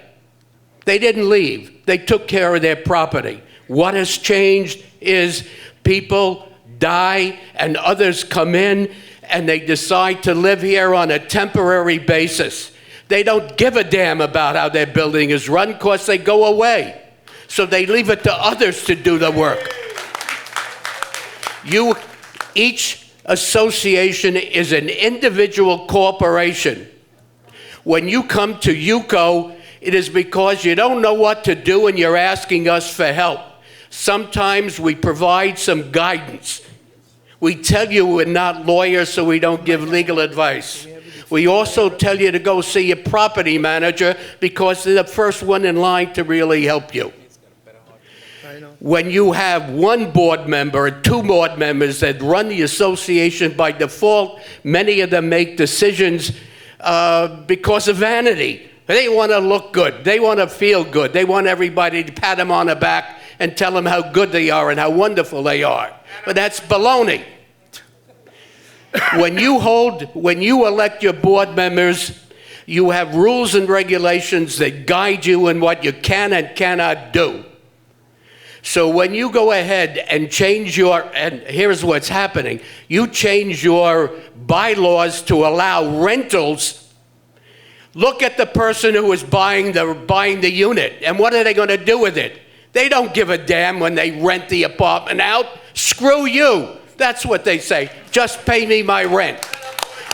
They didn't leave. They took care of their property. What has changed is people die and others come in and they decide to live here on a temporary basis. They don't give a damn about how their building is run because they go away. So they leave it to others to do the work. Each association is an individual corporation. When you come to UCO, it is because you don't know what to do and you're asking us for help. Sometimes we provide some guidance. We tell you we're not lawyers, so we don't give legal advice. We also tell you to go see your property manager because they're the first one in line to really help you. When you have one board member or 2 board members that run the association by default, many of them make decisions because of vanity. They want to look good. They want to feel good. They want everybody to pat them on the back and tell them how good they are and how wonderful they are. But that's baloney. When you elect your board members, you have rules and regulations that guide you in what you can and cannot do. So when you go ahead and change and here's what's happening, you change your bylaws to allow rentals. Look at the person who is buying the unit, and what are they going to do with it? They don't give a damn when they rent the apartment out. Screw you. That's what they say. Just pay me my rent.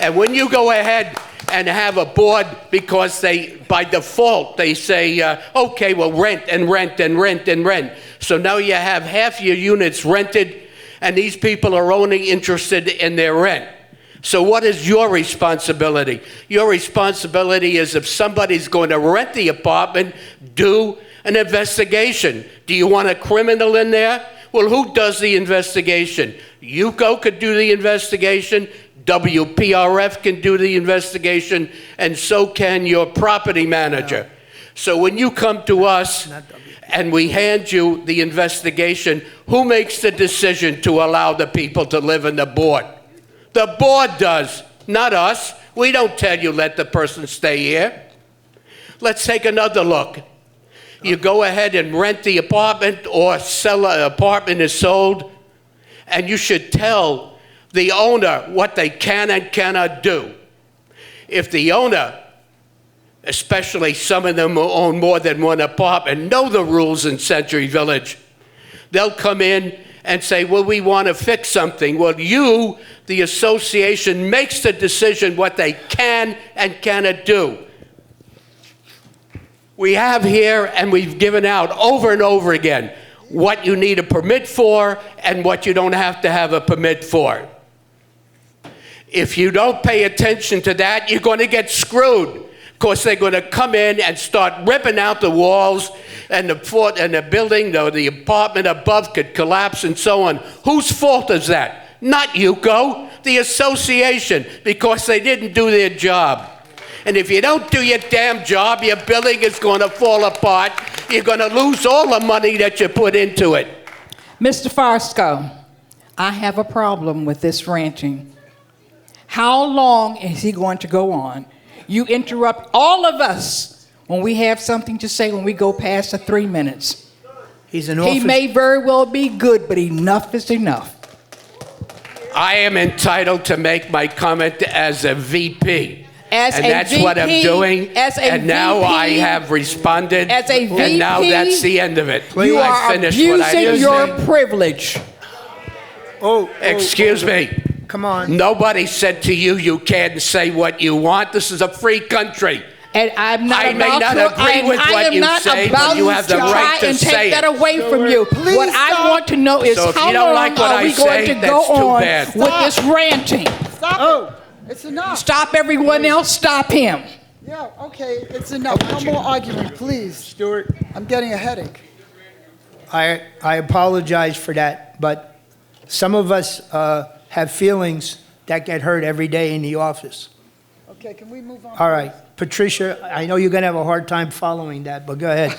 And when you go ahead and have a board, because by default, they say, okay, well, rent and rent and rent and rent. So now you have half your units rented, and these people are only interested in their rent. So what is your responsibility? Your responsibility is if somebody's going to rent the apartment, do an investigation. Do you want a criminal in there? Well, who does the investigation? UCO could do the investigation, WPRF can do the investigation, and so can your property manager. So when you come to us and we hand you the investigation, who makes the decision to allow the people to live in the board? The board does, not us. We don't tell you let the person stay here. Let's take another look. You go ahead and rent the apartment or sell an apartment is sold, and you should tell the owner what they can and cannot do. If the owner especially some of them who own more than one apartment, know the rules in Century Village. They'll come in and say, well, we want to fix something. Well, you, the association, makes the decision what they can and cannot do. We have here, and we've given out over and over again, what you need a permit for and what you don't have to have a permit for. If you don't pay attention to that, you're going to get screwed. Because they're going to come in and start ripping out the walls, and the building, the apartment above could collapse and so on. Whose fault is that? Not UCO, the association, because they didn't do their job. And if you don't do your damn job, your building is going to fall apart. You're going to lose all the money that you put into it.
Mr. Farsco, I have a problem with this ranting. How long is he going to go on? You interrupt all of us when we have something to say when we go past the 3 minutes.
He's an
He may very well be good, but enough is enough.
I am entitled to make my comment as a VP.
As
and
a
that's
VP,
what I'm doing.
as a
and now
VP,
I have responded.
As a VP,
and now that's the end of it.
You
I
are
finished what I
abusing
was
your
saying.
privilege.
Excuse me.
Come on.
Nobody said to you, you can't say what you want. This is a free country.
And I'm not
I may
about
not
to,
agree with
I
what
am
you
not
say,
about
but you have the
to
right
try
to
and
say
take that
it.
away from you.
Please
What I want to know is
So if
how
you don't
long
like what
are
I
we
say,
going to
that's
go
too
on
bad.
with this ranting?
Stop it. It's enough.
Stop everyone else, stop him.
Yeah, okay, it's enough. No more arguing, please.
Stuart,
I'm getting a headache.
I apologize for that, but some of us have feelings that get hurt every day in the office.
Okay, can we move on?
All right, Patricia, I know you're going to have a hard time following that, but go ahead.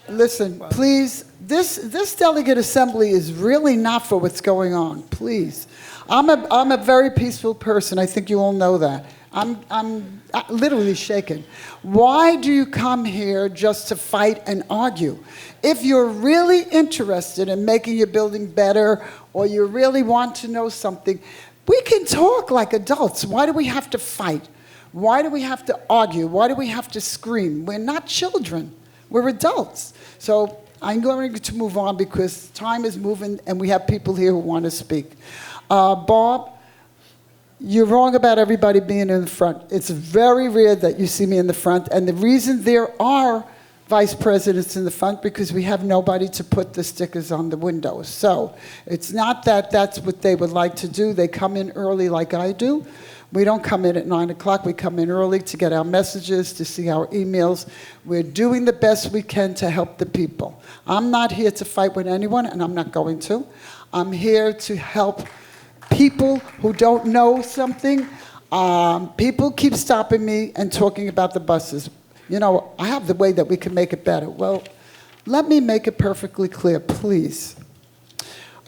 Listen, please, this delegate assembly is really not for what's going on, please. I'm a very peaceful person. I think you all know that. I'm literally shaken. Why do you come here just to fight and argue? If you're really interested in making your building better, or you really want to know something, we can talk like adults. Why do we have to fight? Why do we have to argue? Why do we have to scream? We're not children. We're adults. So I'm going to move on because time is moving and we have people here who want to speak. Bob, you're wrong about everybody being in the front. It's very rare that you see me in the front, and the reason there are vice presidents in the front because we have nobody to put the stickers on the windows. So it's not that that's what they would like to do. They come in early like I do. We don't come in at 9 o'clock. We come in early to get our messages, to see our emails. We're doing the best we can to help the people. I'm not here to fight with anyone, and I'm not going to. I'm here to help people who don't know something. People keep stopping me and talking about the buses. You know, I have the way that we can make it better. Well, let me make it perfectly clear, please.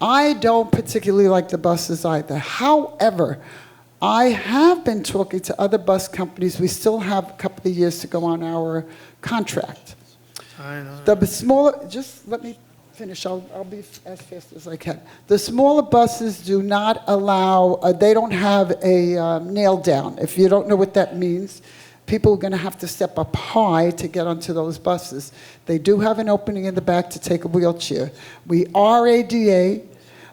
I don't particularly like the buses either. However, I have been talking to other bus companies. We still have a couple of years to go on our contract.
I know.
The smaller, just let me finish. I'll be as fast as I can. The smaller buses do not allow, they don't have a nail down. If you don't know what that means, people are going to have to step up high to get onto those buses. They do have an opening in the back to take a wheelchair. We are ADA.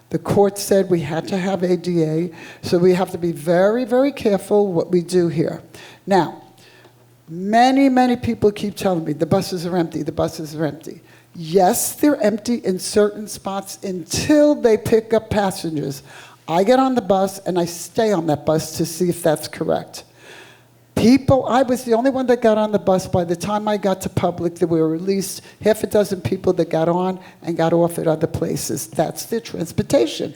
The court said we had to have ADA, so we have to be very, very careful what we do here. Now, many, many people keep telling me the buses are empty, the buses are empty. Yes, they're empty in certain spots until they pick up passengers. I get on the bus and I stay on that bus to see if that's correct. People, I was the only one that got on the bus. By the time I got to public, there were at least half a dozen people that got on and got off at other places. That's their transportation.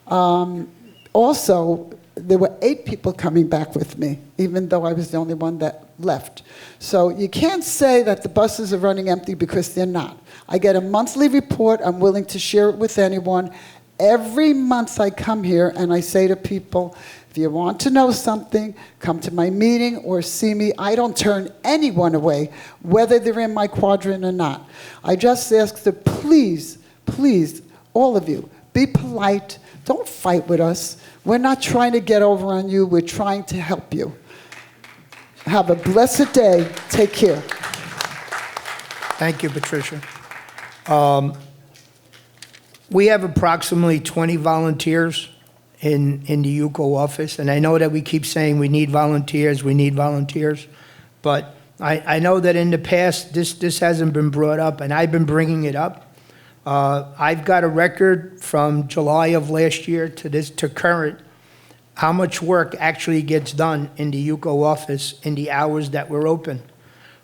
Also, there were 8 people coming back with me, even though I was the only one that left. So you can't say that the buses are running empty because they're not. I get a monthly report. I'm willing to share it with anyone. Every month I come here and I say to people, if you want to know something, come to my meeting or see me. I don't turn anyone away, whether they're in my quadrant or not. I just ask that please, please, all of you, Be polite. Don't fight with us. We're not trying to get over on you. We're trying to help you. Have a blessed day. Take care.
Thank you, Patricia. We have approximately 20 volunteers in the UCO office, and I know that we keep saying we need volunteers, but I know that in the past, this hasn't been brought up, and I've been bringing it up. I've got a record from July of last year to current, how much work actually gets done in the UCO office in the hours that we're open.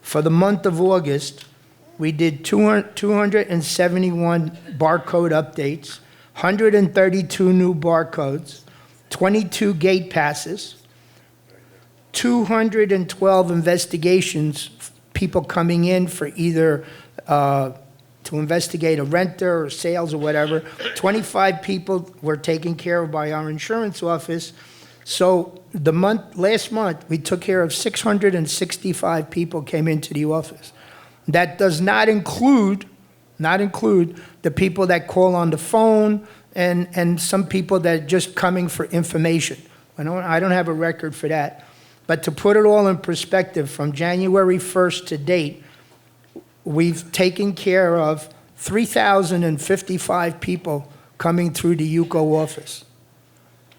For the month of August, we did 271 barcode updates, 132 new barcodes, 22 gate passes, 212 investigations, people coming in for either to investigate a renter or sales or whatever. 25 people were taken care of by our insurance office. So last month, we took care of 665 people came into the office. That does not include the people that call on the phone and some people that are just coming for information. I don't have a record for that. But to put it all in perspective, from January 1st to date, we've taken care of 3,055 people coming through the UCO office.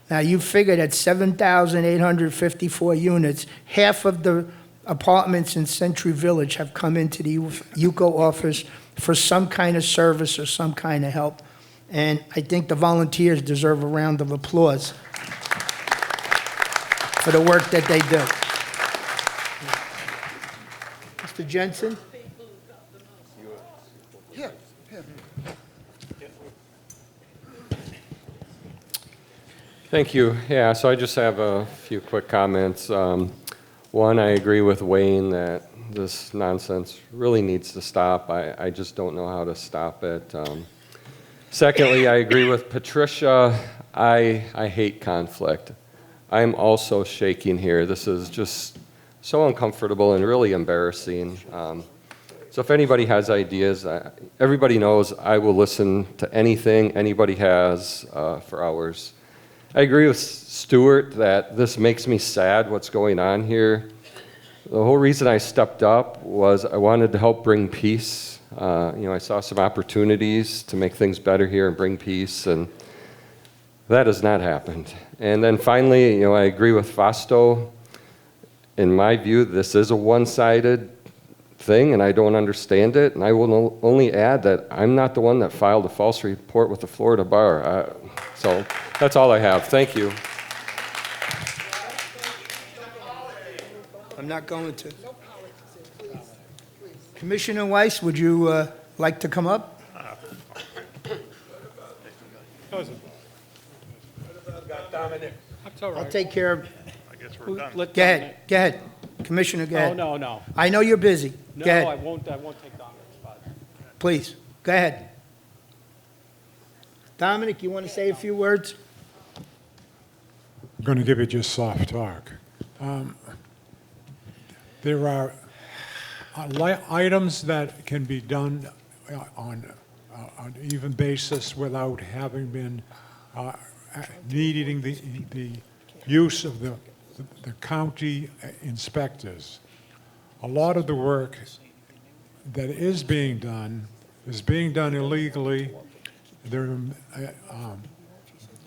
Now, you figure that 7,854 units, half of the apartments in Century Village have come into the UCO office for some kind of service or some kind of help. And I think the volunteers deserve a round of applause for the work that they do. Mr. Jensen?
Here.
Thank you. Yeah, so I just have a few quick comments. One, I agree with Wayne that this nonsense really needs to stop. I just don't know how to stop it. Secondly, I agree with Patricia. I hate conflict. I'm also shaking here. This is just so uncomfortable and really embarrassing. So if anybody has ideas, everybody knows I will listen to anything anybody has for hours. I agree with Stuart that this makes me sad what's going on here. The whole reason I stepped up was I wanted to help bring peace. I saw some opportunities to make things better here and bring peace, and that has not happened. And then finally, I agree with Fausto. In my view, this is a one-sided thing, and I don't understand it. And I will only add that I'm not the one that filed a false report with the Florida Bar. So that's all I have. Thank you.
I'm not going to. Commissioner Weiss, would you like to come up?
That's all right.
I'll take care of.
I guess we're done.
Go ahead. Commissioner, go ahead.
No.
I know you're busy.
No,
Go ahead.
I won't take Dominic's spot.
Please, go ahead. Dominic, you want to say a few words?
I'm going to give you just soft talk. There are items that can be done on an even basis without having been needing the use of the county inspectors. A lot of the work that is being done illegally. They're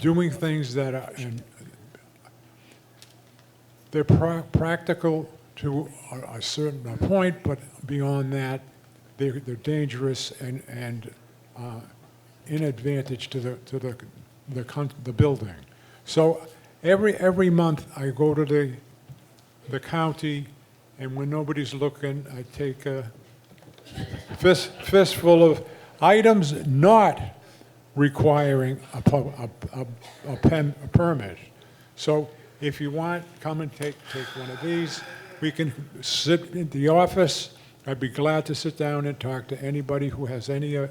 doing things that are they're practical to a certain point, but beyond that, they're dangerous and in advantage to the building. So every month I go to the county, and when nobody's looking, I take a fistful of items not requiring a permit. So if you want, come and take one of these. We can sit in the office. I'd be glad to sit down and talk to anybody who has any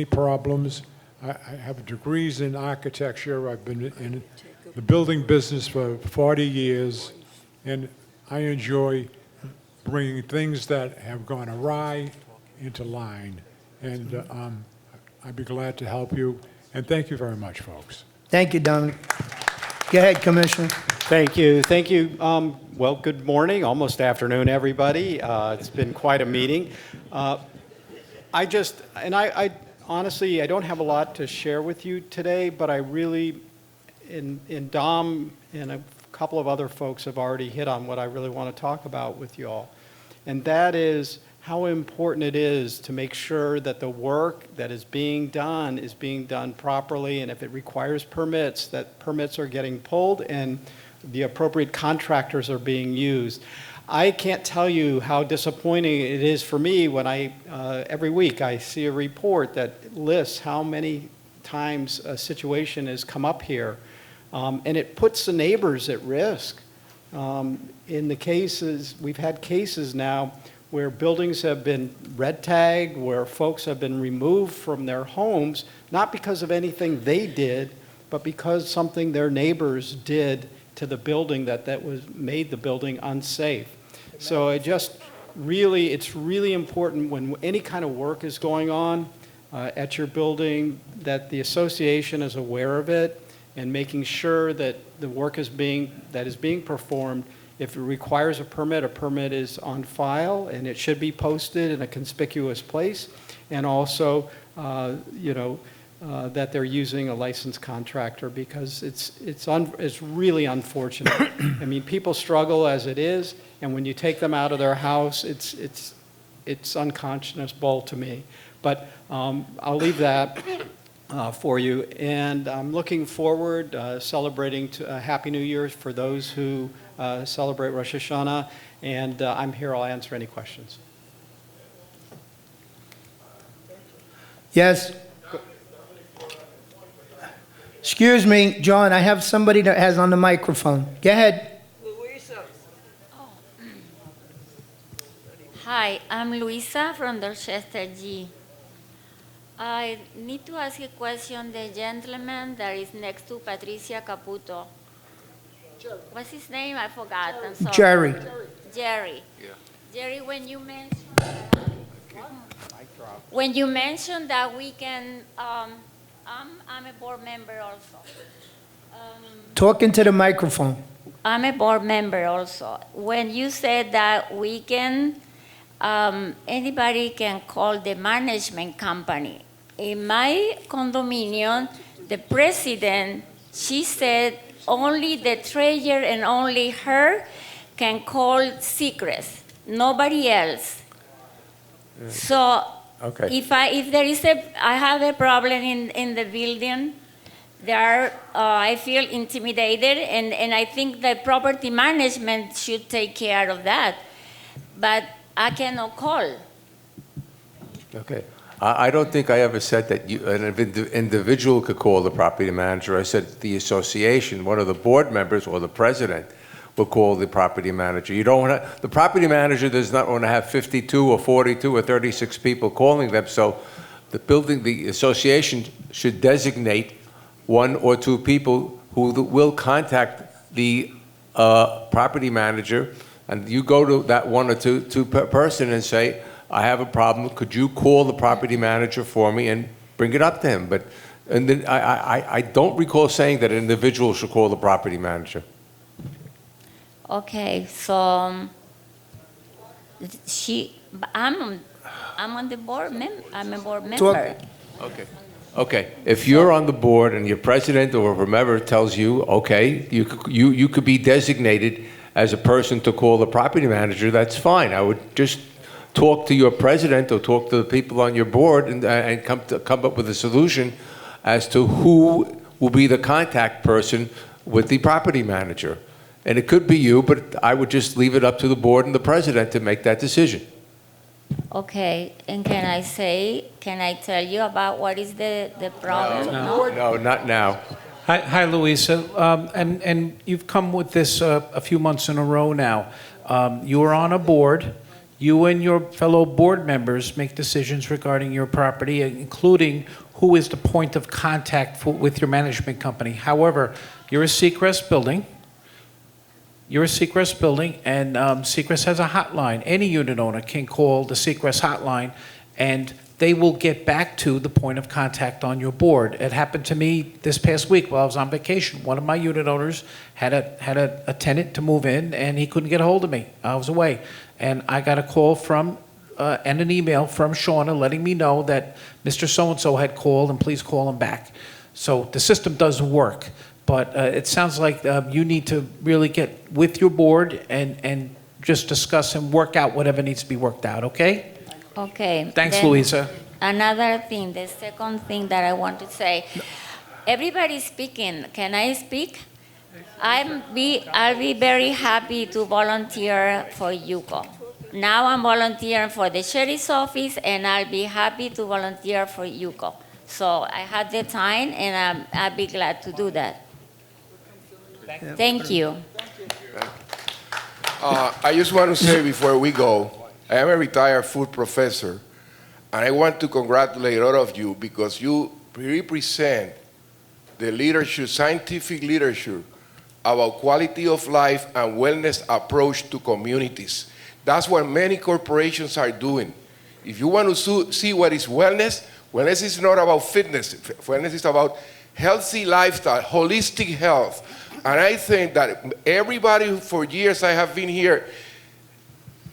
problems. I have degrees in architecture. I've been in the building business for 40 years, and I enjoy bringing things that have gone awry into line. And I'd be glad to help you. And thank you very much, folks.
Thank you, Dominic. Go ahead, Commissioner.
Thank you. Thank you. Well, good morning, almost afternoon, everybody. It's been quite a meeting. I honestly, I don't have a lot to share with you today, but I really, and Dom and a couple of other folks have already hit on what I really want to talk about with you all. And that is how important it is to make sure that the work that is being done properly, and if it requires permits, that permits are getting pulled and the appropriate contractors are being used. I can't tell you how disappointing it is for me when every week I see a report that lists how many times a situation has come up here, and it puts the neighbors at risk. In the cases, we've had cases now where buildings have been red tagged, where folks have been removed from their homes, not because of anything they did, but because something their neighbors did to the building that made the building unsafe. So it's really important when any kind of work is going on at your building that the association is aware of it and making sure that the work is being performed. If it requires a permit is on file and it should be posted in a conspicuous place, and also that they're using a licensed contractor, because it's really unfortunate. I mean, people struggle as it is, and when you take them out of their house, it's unconscionable to me. But I'll leave that for you, and I'm looking forward celebrating a Happy New Year for those who celebrate Rosh Hashanah, and I'm here. I'll answer any questions.
Yes. Excuse me, John, I have somebody that has on the microphone. Go ahead.
Hi, I'm Luisa from Dorchester G. I need to ask a question. The gentleman that is next to Patricia Caputo. What's his name? I forgot. I'm sorry.
Jerry.
Jerry. Yeah. Jerry, when you mentioned that we can, I'm a board member also.
Talk into the microphone.
I'm a board member also. When you said that we can, anybody can call the management company. In my condominium, the president, she said only the treasurer and only her can call secrets, nobody else. So
Okay.
if there is I have a problem in the building, I feel intimidated, and I think the property management should take care of that, but I cannot call.
Okay. I don't think I ever said that an individual could call the property manager. I said the association, one of the board members or the president will call the property manager. The property manager does not want to have 52 or 42 or 36 people calling them, so the association should designate one or two people who will contact the property manager, and you go to that one or two person and say, I have a problem, could you call the property manager for me and bring it up to him? And then I don't recall saying that an individual should call the property manager.
Okay, so I'm on the board. I'm a board member.
Okay. If you're on the board and your president or whomever tells you, okay, you could be designated as a person to call the property manager, that's fine. I would just talk to your president or talk to the people on your board and come up with a solution as to who will be the contact person with the property manager. And it could be you, but I would just leave it up to the board and the president to make that decision.
Okay, and can I tell you about what is the problem?
No, not now.
Hi, Luisa. And you've come with this a few months in a row now. You are on a board. You and your fellow board members make decisions regarding your property, including who is the point of contact with your management company. However, you're a Seacrest building. You're a Seacrest building, and Seacrest has a hotline. Any unit owner can call the Seacrest hotline and they will get back to the point of contact on your board. It happened to me this past week while I was on vacation. One of my unit owners had a tenant to move in, and he couldn't get a hold of me. I was away. And I got a call from, and an email from Shauna letting me know that Mr. So-and-so had called, and please call him back. So the system does work, but it sounds like you need to really get with your board and just discuss and work out whatever needs to be worked out, okay?
Okay.
Thanks,
then
Louisa.
Another thing, the second thing that I want to say, everybody's speaking. Can I speak? I'll be very happy to volunteer for UCO. Now I'm volunteering for the sheriff's office, and I'll be happy to volunteer for UCO. So I had the time, and I'll be glad to do that. Thank you.
I just want to say before we go, I am a retired food professor, and I want to congratulate all of you because you represent the leadership, scientific leadership about quality of life and wellness approach to communities. That's what many corporations are doing. If you want to see what is wellness, wellness is not about fitness. Wellness is about healthy lifestyle, holistic health. And I think that everybody, for years I have been here,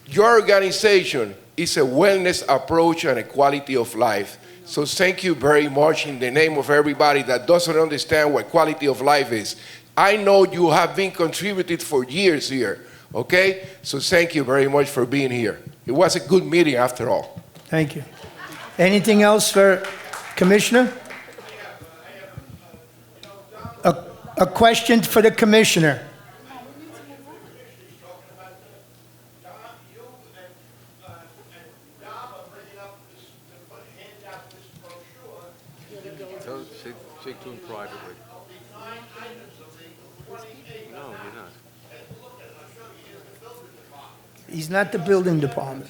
your organization is a wellness approach and a quality of life. So thank you very much in the name of everybody that doesn't understand what quality of life is. I know you have been contributed for years here, okay? So thank you very much for being here. It was a good meeting after all.
Thank you. Anything else for Commissioner? A question for the Commissioner.
Speak to him privately. No, you're not.
He's not the building department.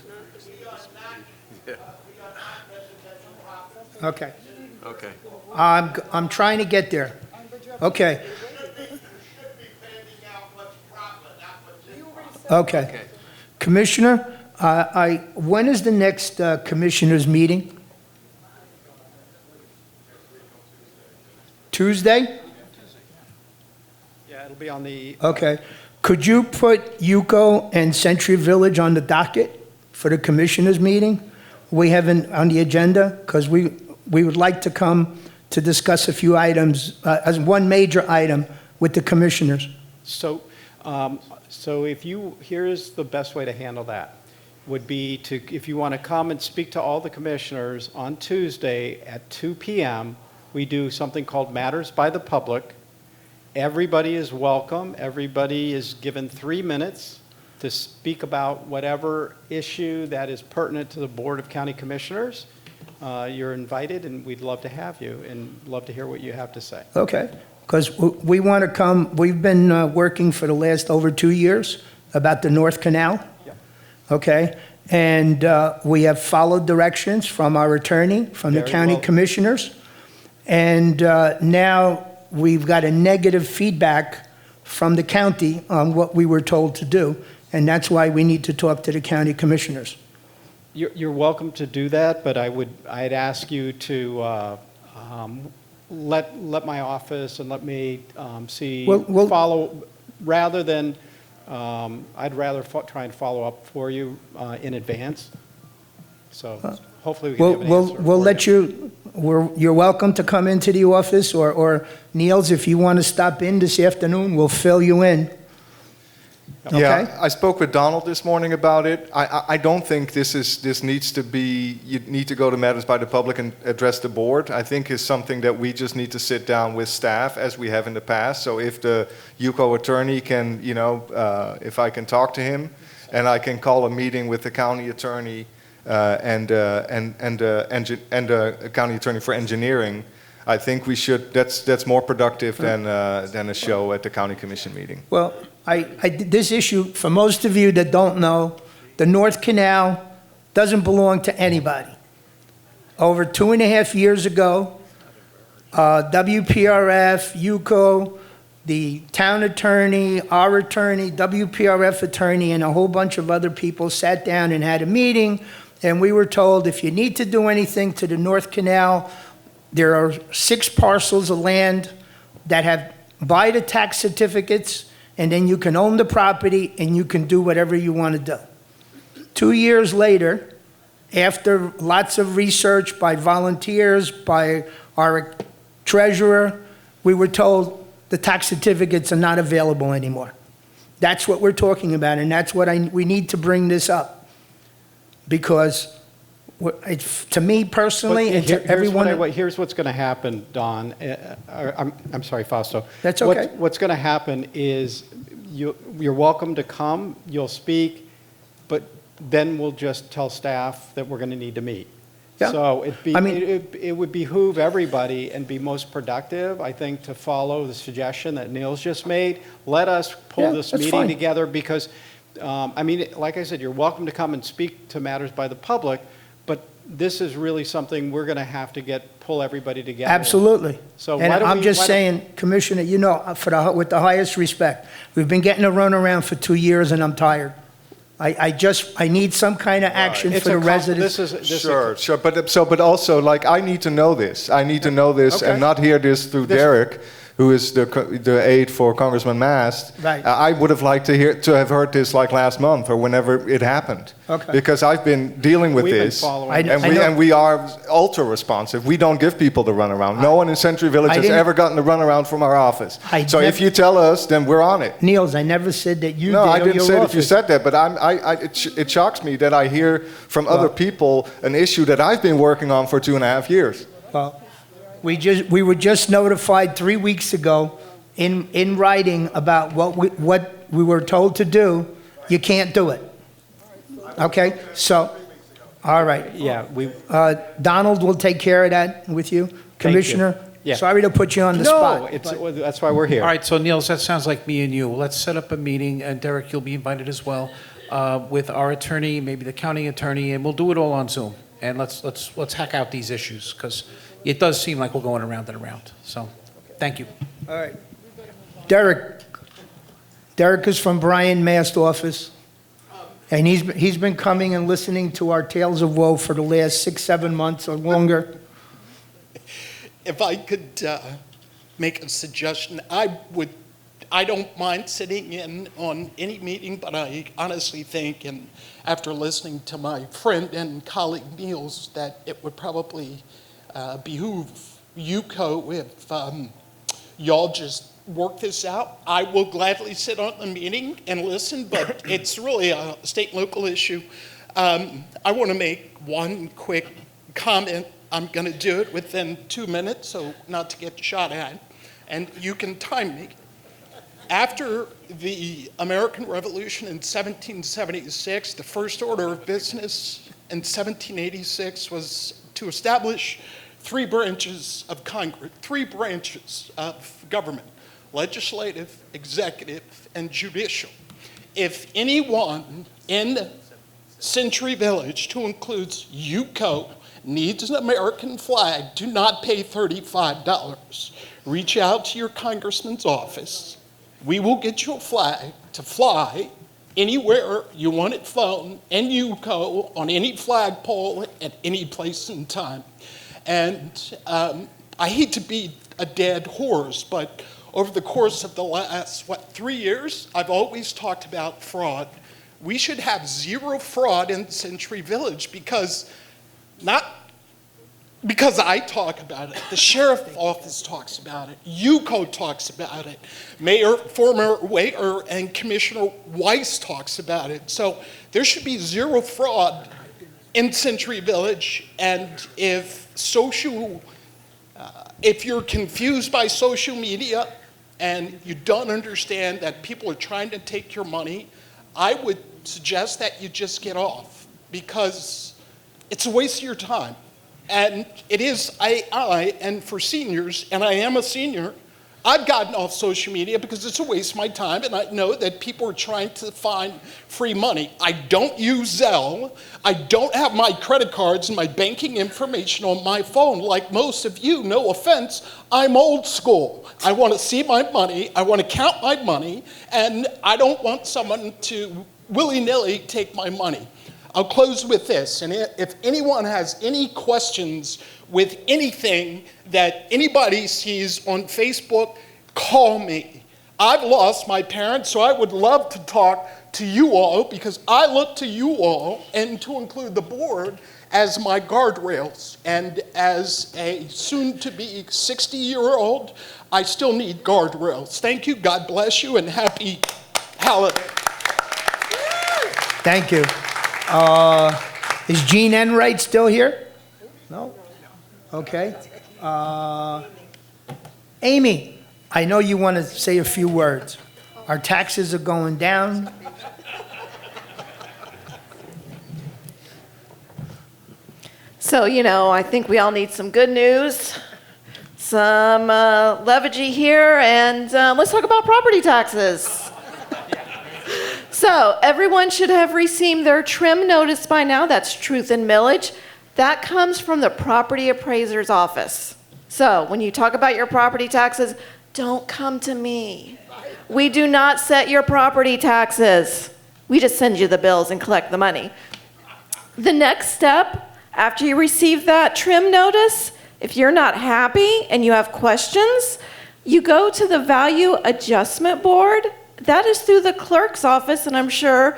Okay.
Okay.
I'm trying to get there. Okay. Okay. Commissioner, when is the next commissioners' meeting? Tuesday?
Yeah, it'll be on the.
Okay. Could you put Yuko and Century Village on the docket for the commissioners' meeting? We haven't on the agenda because we would like to come to discuss a few items, as one major item with the commissioners.
So if you, here's the best way to handle that, would be to, if you want to come and speak to all the commissioners on Tuesday at 2 p.m., we do something called Matters by the Public. Everybody is welcome. Everybody is given 3 minutes to speak about whatever issue that is pertinent to the Board of County Commissioners. You're invited, and we'd love to have you and love to hear what you have to say.
Okay. Because we want to come, we've been working for the last over 2 years about the North Canal.
Yeah.
Okay. And we have followed directions from our attorney, from the
Very
county
well.
commissioners. And now we've got a negative feedback from the county on what we were told to do. And that's why we need to talk to the county commissioners.
You're welcome to do that, but I'd ask you to let my office and let me see,
Well-
follow, rather than, I'd rather try and follow up for you in advance. So hopefully we can have an answer.
We'll
for
let you, you're welcome to come into the office, or Niels, if you want to stop in this afternoon, we'll fill you in. Okay?
Yeah, I spoke with Donald this morning about it. I don't think this needs to be, you need to go to Matters by the Public and address the board. I think it's something that we just need to sit down with staff as we have in the past. So if the UCO attorney can, if I can talk to him and I can call a meeting with the county attorney and county attorney for engineering, I think we should, that's more productive than a show at the county commission meeting.
Well, this issue, for most of you that don't know, the North Canal doesn't belong to anybody. Over 2.5 years ago, WPRF, UCO, the town attorney, our attorney, WPRF attorney, and a whole bunch of other people sat down and had a meeting and we were told if you need to do anything to the North Canal, there are 6 parcels of land that have, buy the tax certificates, and then you can own the property and you can do whatever you want to do. 2 years later, after lots of research by volunteers, by our treasurer, we were told the tax certificates are not available anymore. That's what we're talking about, and that's what we need to bring this up. Because to me personally, and to everyone...
Here's what's going to happen, Don. I'm sorry, Fausto.
That's okay.
What's going to happen is you're welcome to come, you'll speak, but then we'll just tell staff that we're going to need to meet.
Yeah.
So it would behoove everybody and be most productive, I think, to follow the suggestion that Neil's just made. Let us pull this meeting together because, like I said, you're welcome to come and speak to matters by the public, but this is really something we're going to have to pull everybody together.
Absolutely.
So
and I'm just saying, Commissioner, you know, with the highest respect, we've been getting a runaround for 2 years and I'm tired. I need some kind of action for the residents.
Sure. But also, like, I need to know this. I need to know this and not hear this through Derek, who is the aide for Congressman Mast.
Right.
I would have liked to have heard this like last month or whenever it happened.
Okay.
Because I've been dealing with this, and we are ultra responsive. We don't give people the runaround. No one in Century Village has ever gotten the runaround from our office. So if you tell us, then we're on it.
Niels, I never said that you did.
No, I didn't say that you said that, but it shocks me that I hear from other people an issue that I've been working on for 2.5 years.
Well, we were just notified 3 weeks ago in writing about what we were told to do. You can't do it. Okay? So, all right.
Yeah,
Donald will take care of that with you. Commissioner,
Yeah.
sorry to put you on the spot.
No, that's why we're here.
All right, so Niels, that sounds like me and you. Let's set up a meeting, and Derek, you'll be invited as well, with our attorney, maybe the county attorney, and we'll do it all on Zoom. And let's hack out these issues, because it does seem like we're going around and around. So, thank you.
All right. Derek is from Brian Mast's office, and he's been coming and listening to our tales of woe for the last 6-7 months or longer.
If I could make a suggestion, I don't mind sitting in on any meeting, but I honestly think, and after listening to my friend and colleague Niels, that it would probably behoove UCO if y'all just work this out. I will gladly sit on the meeting and listen, but it's really a state and local issue. I want to make one quick comment. I'm going to do it within 2 minutes, so not to get shot at, and you can time me. After the American Revolution in 1776, the first order of business in 1786 was to establish 3 branches of Congress, 3 branches of government: legislative, executive, and judicial. If anyone in Century Village, who includes UCO, needs an American flag, do not pay $35. Reach out to your congressman's office. We will get you a flag to fly anywhere you want it flown in UCO, on any flagpole, at any place and time. And I hate to be a dead horse, but over the course of the last, 3 years, I've always talked about fraud. We should have 0 fraud in Century Village, because not because I talk about it, the sheriff's office talks about it, UCO talks about it, former Mayor and Commissioner Weiss talks about it. So there should be 0 fraud in Century Village, and if you're confused by social media and you don't understand that people are trying to take your money, I would suggest that you just get off, because it's a waste of your time. And it is and for seniors, and I am a senior, I've gotten off social media because it's a waste of my time, and I know that people are trying to find free money. I don't use Zelle. I don't have my credit cards and my banking information on my phone like most of you. No offense, I'm old school. I want to see my money, I want to count my money, and I don't want someone to willy-nilly take my money. I'll close with this, and if anyone has any questions with anything that anybody sees on Facebook, call me. I've lost my parents, so I would love to talk to you all because I look to you all, and to include the board, as my guardrails. And as a soon-to-be 60-year-old, I still need guardrails. Thank you, God bless you, and happy holiday.
Thank you. Is Jean Enright still here? No? Okay. Amy, I know you want to say a few words. Our taxes are going down.
So, I think we all need some good news, some levity here, and let's talk about property taxes. So, everyone should have received their trim notice by now. That's truth and millage. That comes from the property appraiser's office. So, when you talk about your property taxes, don't come to me. We do not set your property taxes. We just send you the bills and collect the money. The next step, after you receive that trim notice, if you're not happy and you have questions, you go to the Value Adjustment Board. That is through the clerk's office, and I'm sure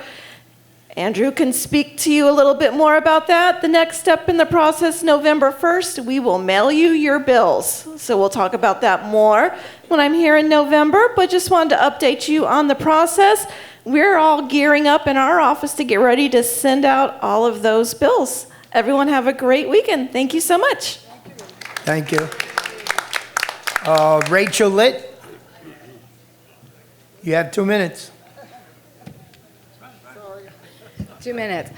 Andrew can speak to you a little bit more about that. The next step in the process, November 1st, we will mail you your bills. So we'll talk about that more when I'm here in November, but just wanted to update you on the process. We're all gearing up in our office to get ready to send out all of those bills. Everyone have a great weekend. Thank you so much.
Thank you. Rachel Litt, you have 2 minutes.
2 minutes.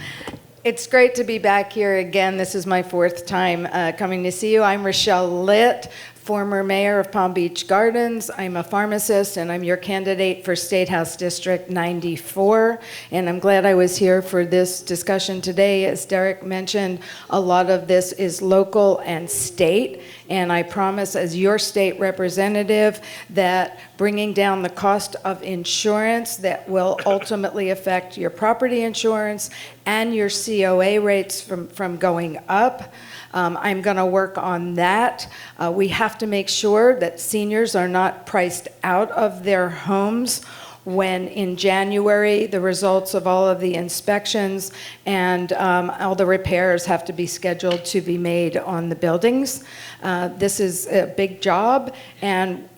It's great to be back here again. This is my 4th time coming to see you. I'm Rochelle Litt, former mayor of Palm Beach Gardens. I'm a pharmacist, and I'm your candidate for State House District 94. And I'm glad I was here for this discussion today. As Derek mentioned, a lot of this is local and state. And I promise, as your state representative, that bringing down the cost of insurance that will ultimately affect your property insurance and your COA rates from going up. I'm going to work on that. We have to make sure that seniors are not priced out of their homes when in January the results of all of the inspections and all the repairs have to be scheduled to be made on the buildings. This is a big job, and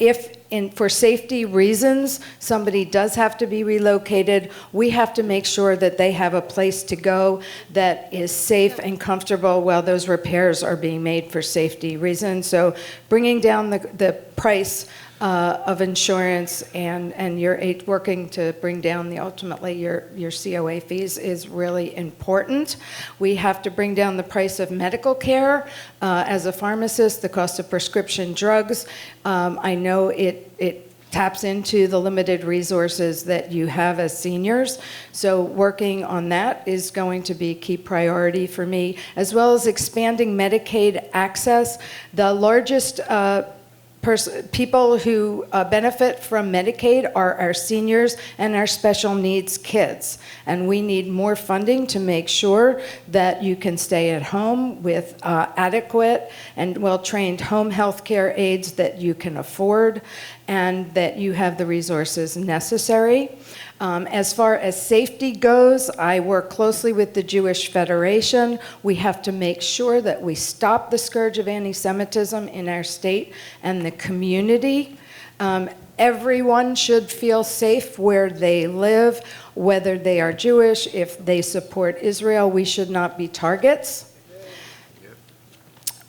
for safety reasons, somebody does have to be relocated, we have to make sure that they have a place to go that is safe and comfortable while those repairs are being made for safety reasons. So bringing down the price of insurance and you're working to bring down ultimately your COA fees is really important. We have to bring down the price of medical care. As a pharmacist, the cost of prescription drugs, I know it taps into the limited resources that you have as seniors. So working on that is going to be a key priority for me, as well as expanding Medicaid access. The largest people who benefit from Medicaid are our seniors and our special needs kids. And we need more funding to make sure that you can stay at home with adequate and well-trained home health care aides that you can afford and that you have the resources necessary. As far as safety goes, I work closely with the Jewish Federation. We have to make sure that we stop the scourge of anti-Semitism in our state and the community. Everyone should feel safe where they live, whether they are Jewish, if they support Israel. We should not be targets.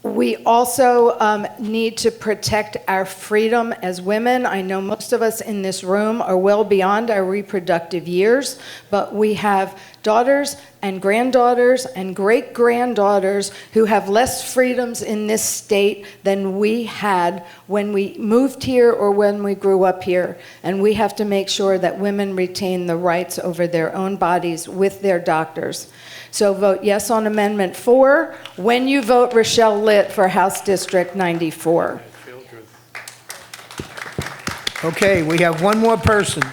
We also need to protect our freedom as women. I know most of us in this room are well beyond our reproductive years, but we have daughters and granddaughters and great-granddaughters who have less freedoms in this state than we had when we moved here or when we grew up here. And we have to make sure that women retain the rights over their own bodies with their doctors. So vote yes on Amendment 4 when you vote Rochelle Litt for House District 94.
Okay, we have one more person.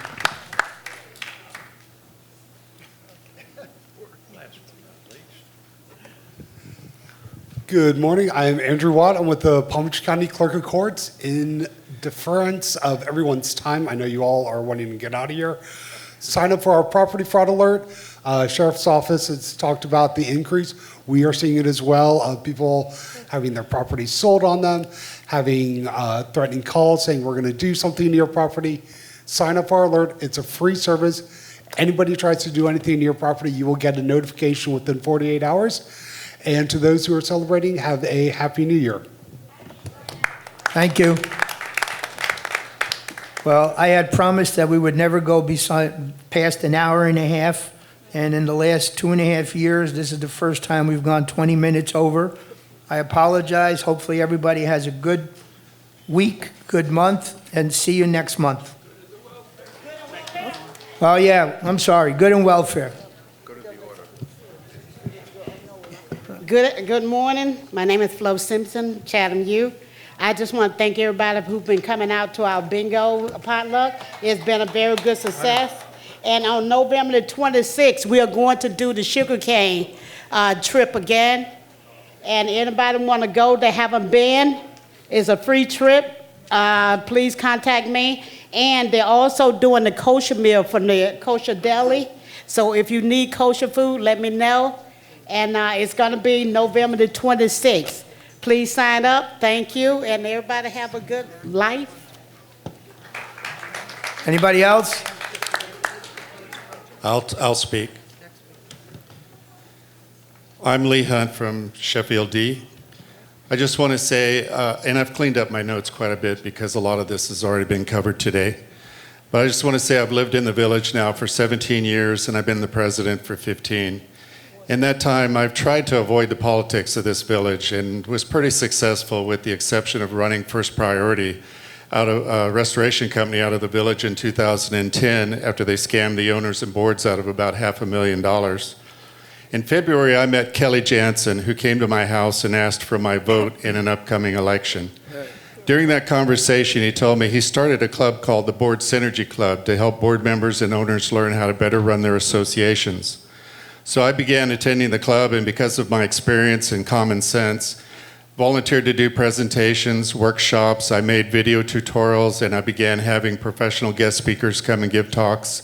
Good morning. I am Andrew Watt. I'm with the Palm Beach County Clerk of Courts. In deference of everyone's time, I know you all are wanting to get out of here. Sign up for our property fraud alert. Sheriff's Office has talked about the increase. We are seeing it as well of people having their properties sold on them, having threatening calls saying we're going to do something to your property. Sign up for our alert. It's a free service. Anybody tries to do anything to your property, you will get a notification within 48 hours. And to those who are celebrating, have a Happy New Year.
Thank you. Well, I had promised that we would never go past an hour and a half, and in the last 2.5 years, this is the first time we've gone 20 minutes over. I apologize. Hopefully everybody has a good week, good month, and see you next month. Oh yeah, I'm sorry, good and welfare.
Good morning. My name is Flo Simpson, Chatham U. I just want to thank everybody who's been coming out to our bingo potluck. It's been a very good success. And on November the 26th, we are going to do the sugarcane trip again. And anybody want to go that haven't been, it's a free trip. Please contact me. And they're also doing the kosher meal from the kosher deli. So if you need kosher food, let me know. And it's going to be November the 26th. Please sign up. Thank you. And everybody have a good life.
Anybody else?
I'll speak. I'm Lee Hunt from Sheffield D. I just want to say, and I've cleaned up my notes quite a bit because a lot of this has already been covered today. But I just want to say I've lived in the village now for 17 years and I've been the president for 15. In that time, I've tried to avoid the politics of this village and was pretty successful with the exception of running First Priority out of a restoration company out of the village in 2010 after they scammed the owners and boards out of about $500,000. In February, I met Kelly Jansen, who came to my house and asked for my vote in an upcoming election. During that conversation, he told me he started a club called the Board Synergy Club to help board members and owners learn how to better run their associations. So I began attending the club, and because of my experience and common sense, volunteered to do presentations, workshops. I made video tutorials, and I began having professional guest speakers come and give talks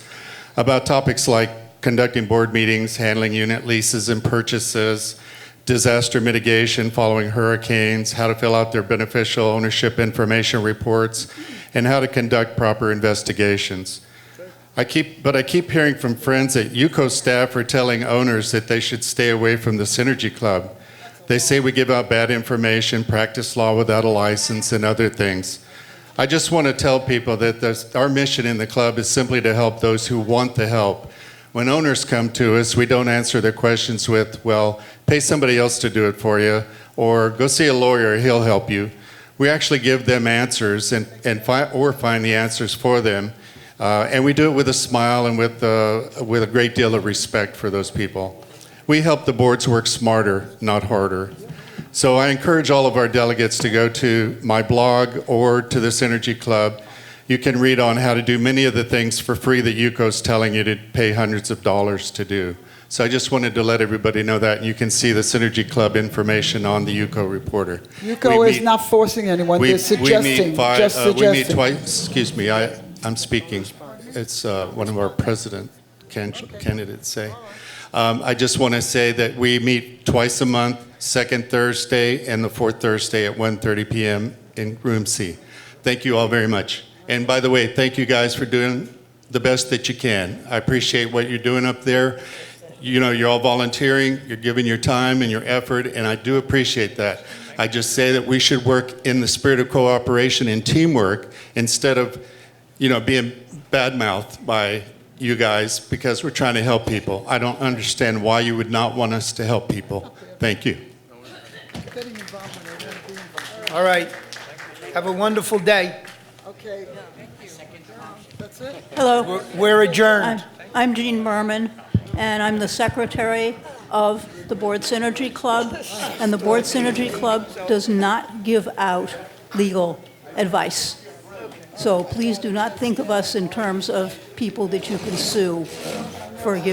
about topics like conducting board meetings, handling unit leases and purchases, disaster mitigation following hurricanes, how to fill out their beneficial ownership information reports, and how to conduct proper investigations. I keep hearing from friends that UCO staff are telling owners that they should stay away from the Synergy Club. They say we give out bad information, practice law without a license, and other things. I just want to tell people that our mission in the club is simply to help those who want the help. When owners come to us, we don't answer their questions with, well, pay somebody else to do it for you, or go see a lawyer, he'll help you. We actually give them answers or find the answers for them. And we do it with a smile and with a great deal of respect for those people. We help the boards work smarter, not harder. So I encourage all of our delegates to go to my blog or to the Synergy Club. You can read on how to do many of the things for free that UCO's telling you to pay hundreds of dollars to do. So I just wanted to let everybody know that. You can see the Synergy Club information on the UCO Reporter.
UCO is not forcing anyone, they're suggesting, just suggesting.
We meet twice, excuse me, I'm speaking. It's one of our president candidates say. I just want to say that we meet twice a month, second Thursday and the fourth Thursday at 1:30 p.m. in room C. Thank you all very much. And by the way, thank you guys for doing the best that you can. I appreciate what you're doing up there. You know, you're all volunteering, you're giving your time and your effort, and I do appreciate that. I just say that we should work in the spirit of cooperation and teamwork instead of, you know, being badmouthed by you guys because we're trying to help people. I don't understand why you would not want us to help people. Thank you.
All right. Have a wonderful day.
Okay. That's it?
Hello.
We're adjourned.
I'm Jean Berman, and I'm the secretary of the Board Synergy Club, and the Board Synergy Club does not give out legal advice. So please do not think of us in terms of people that you can sue for giving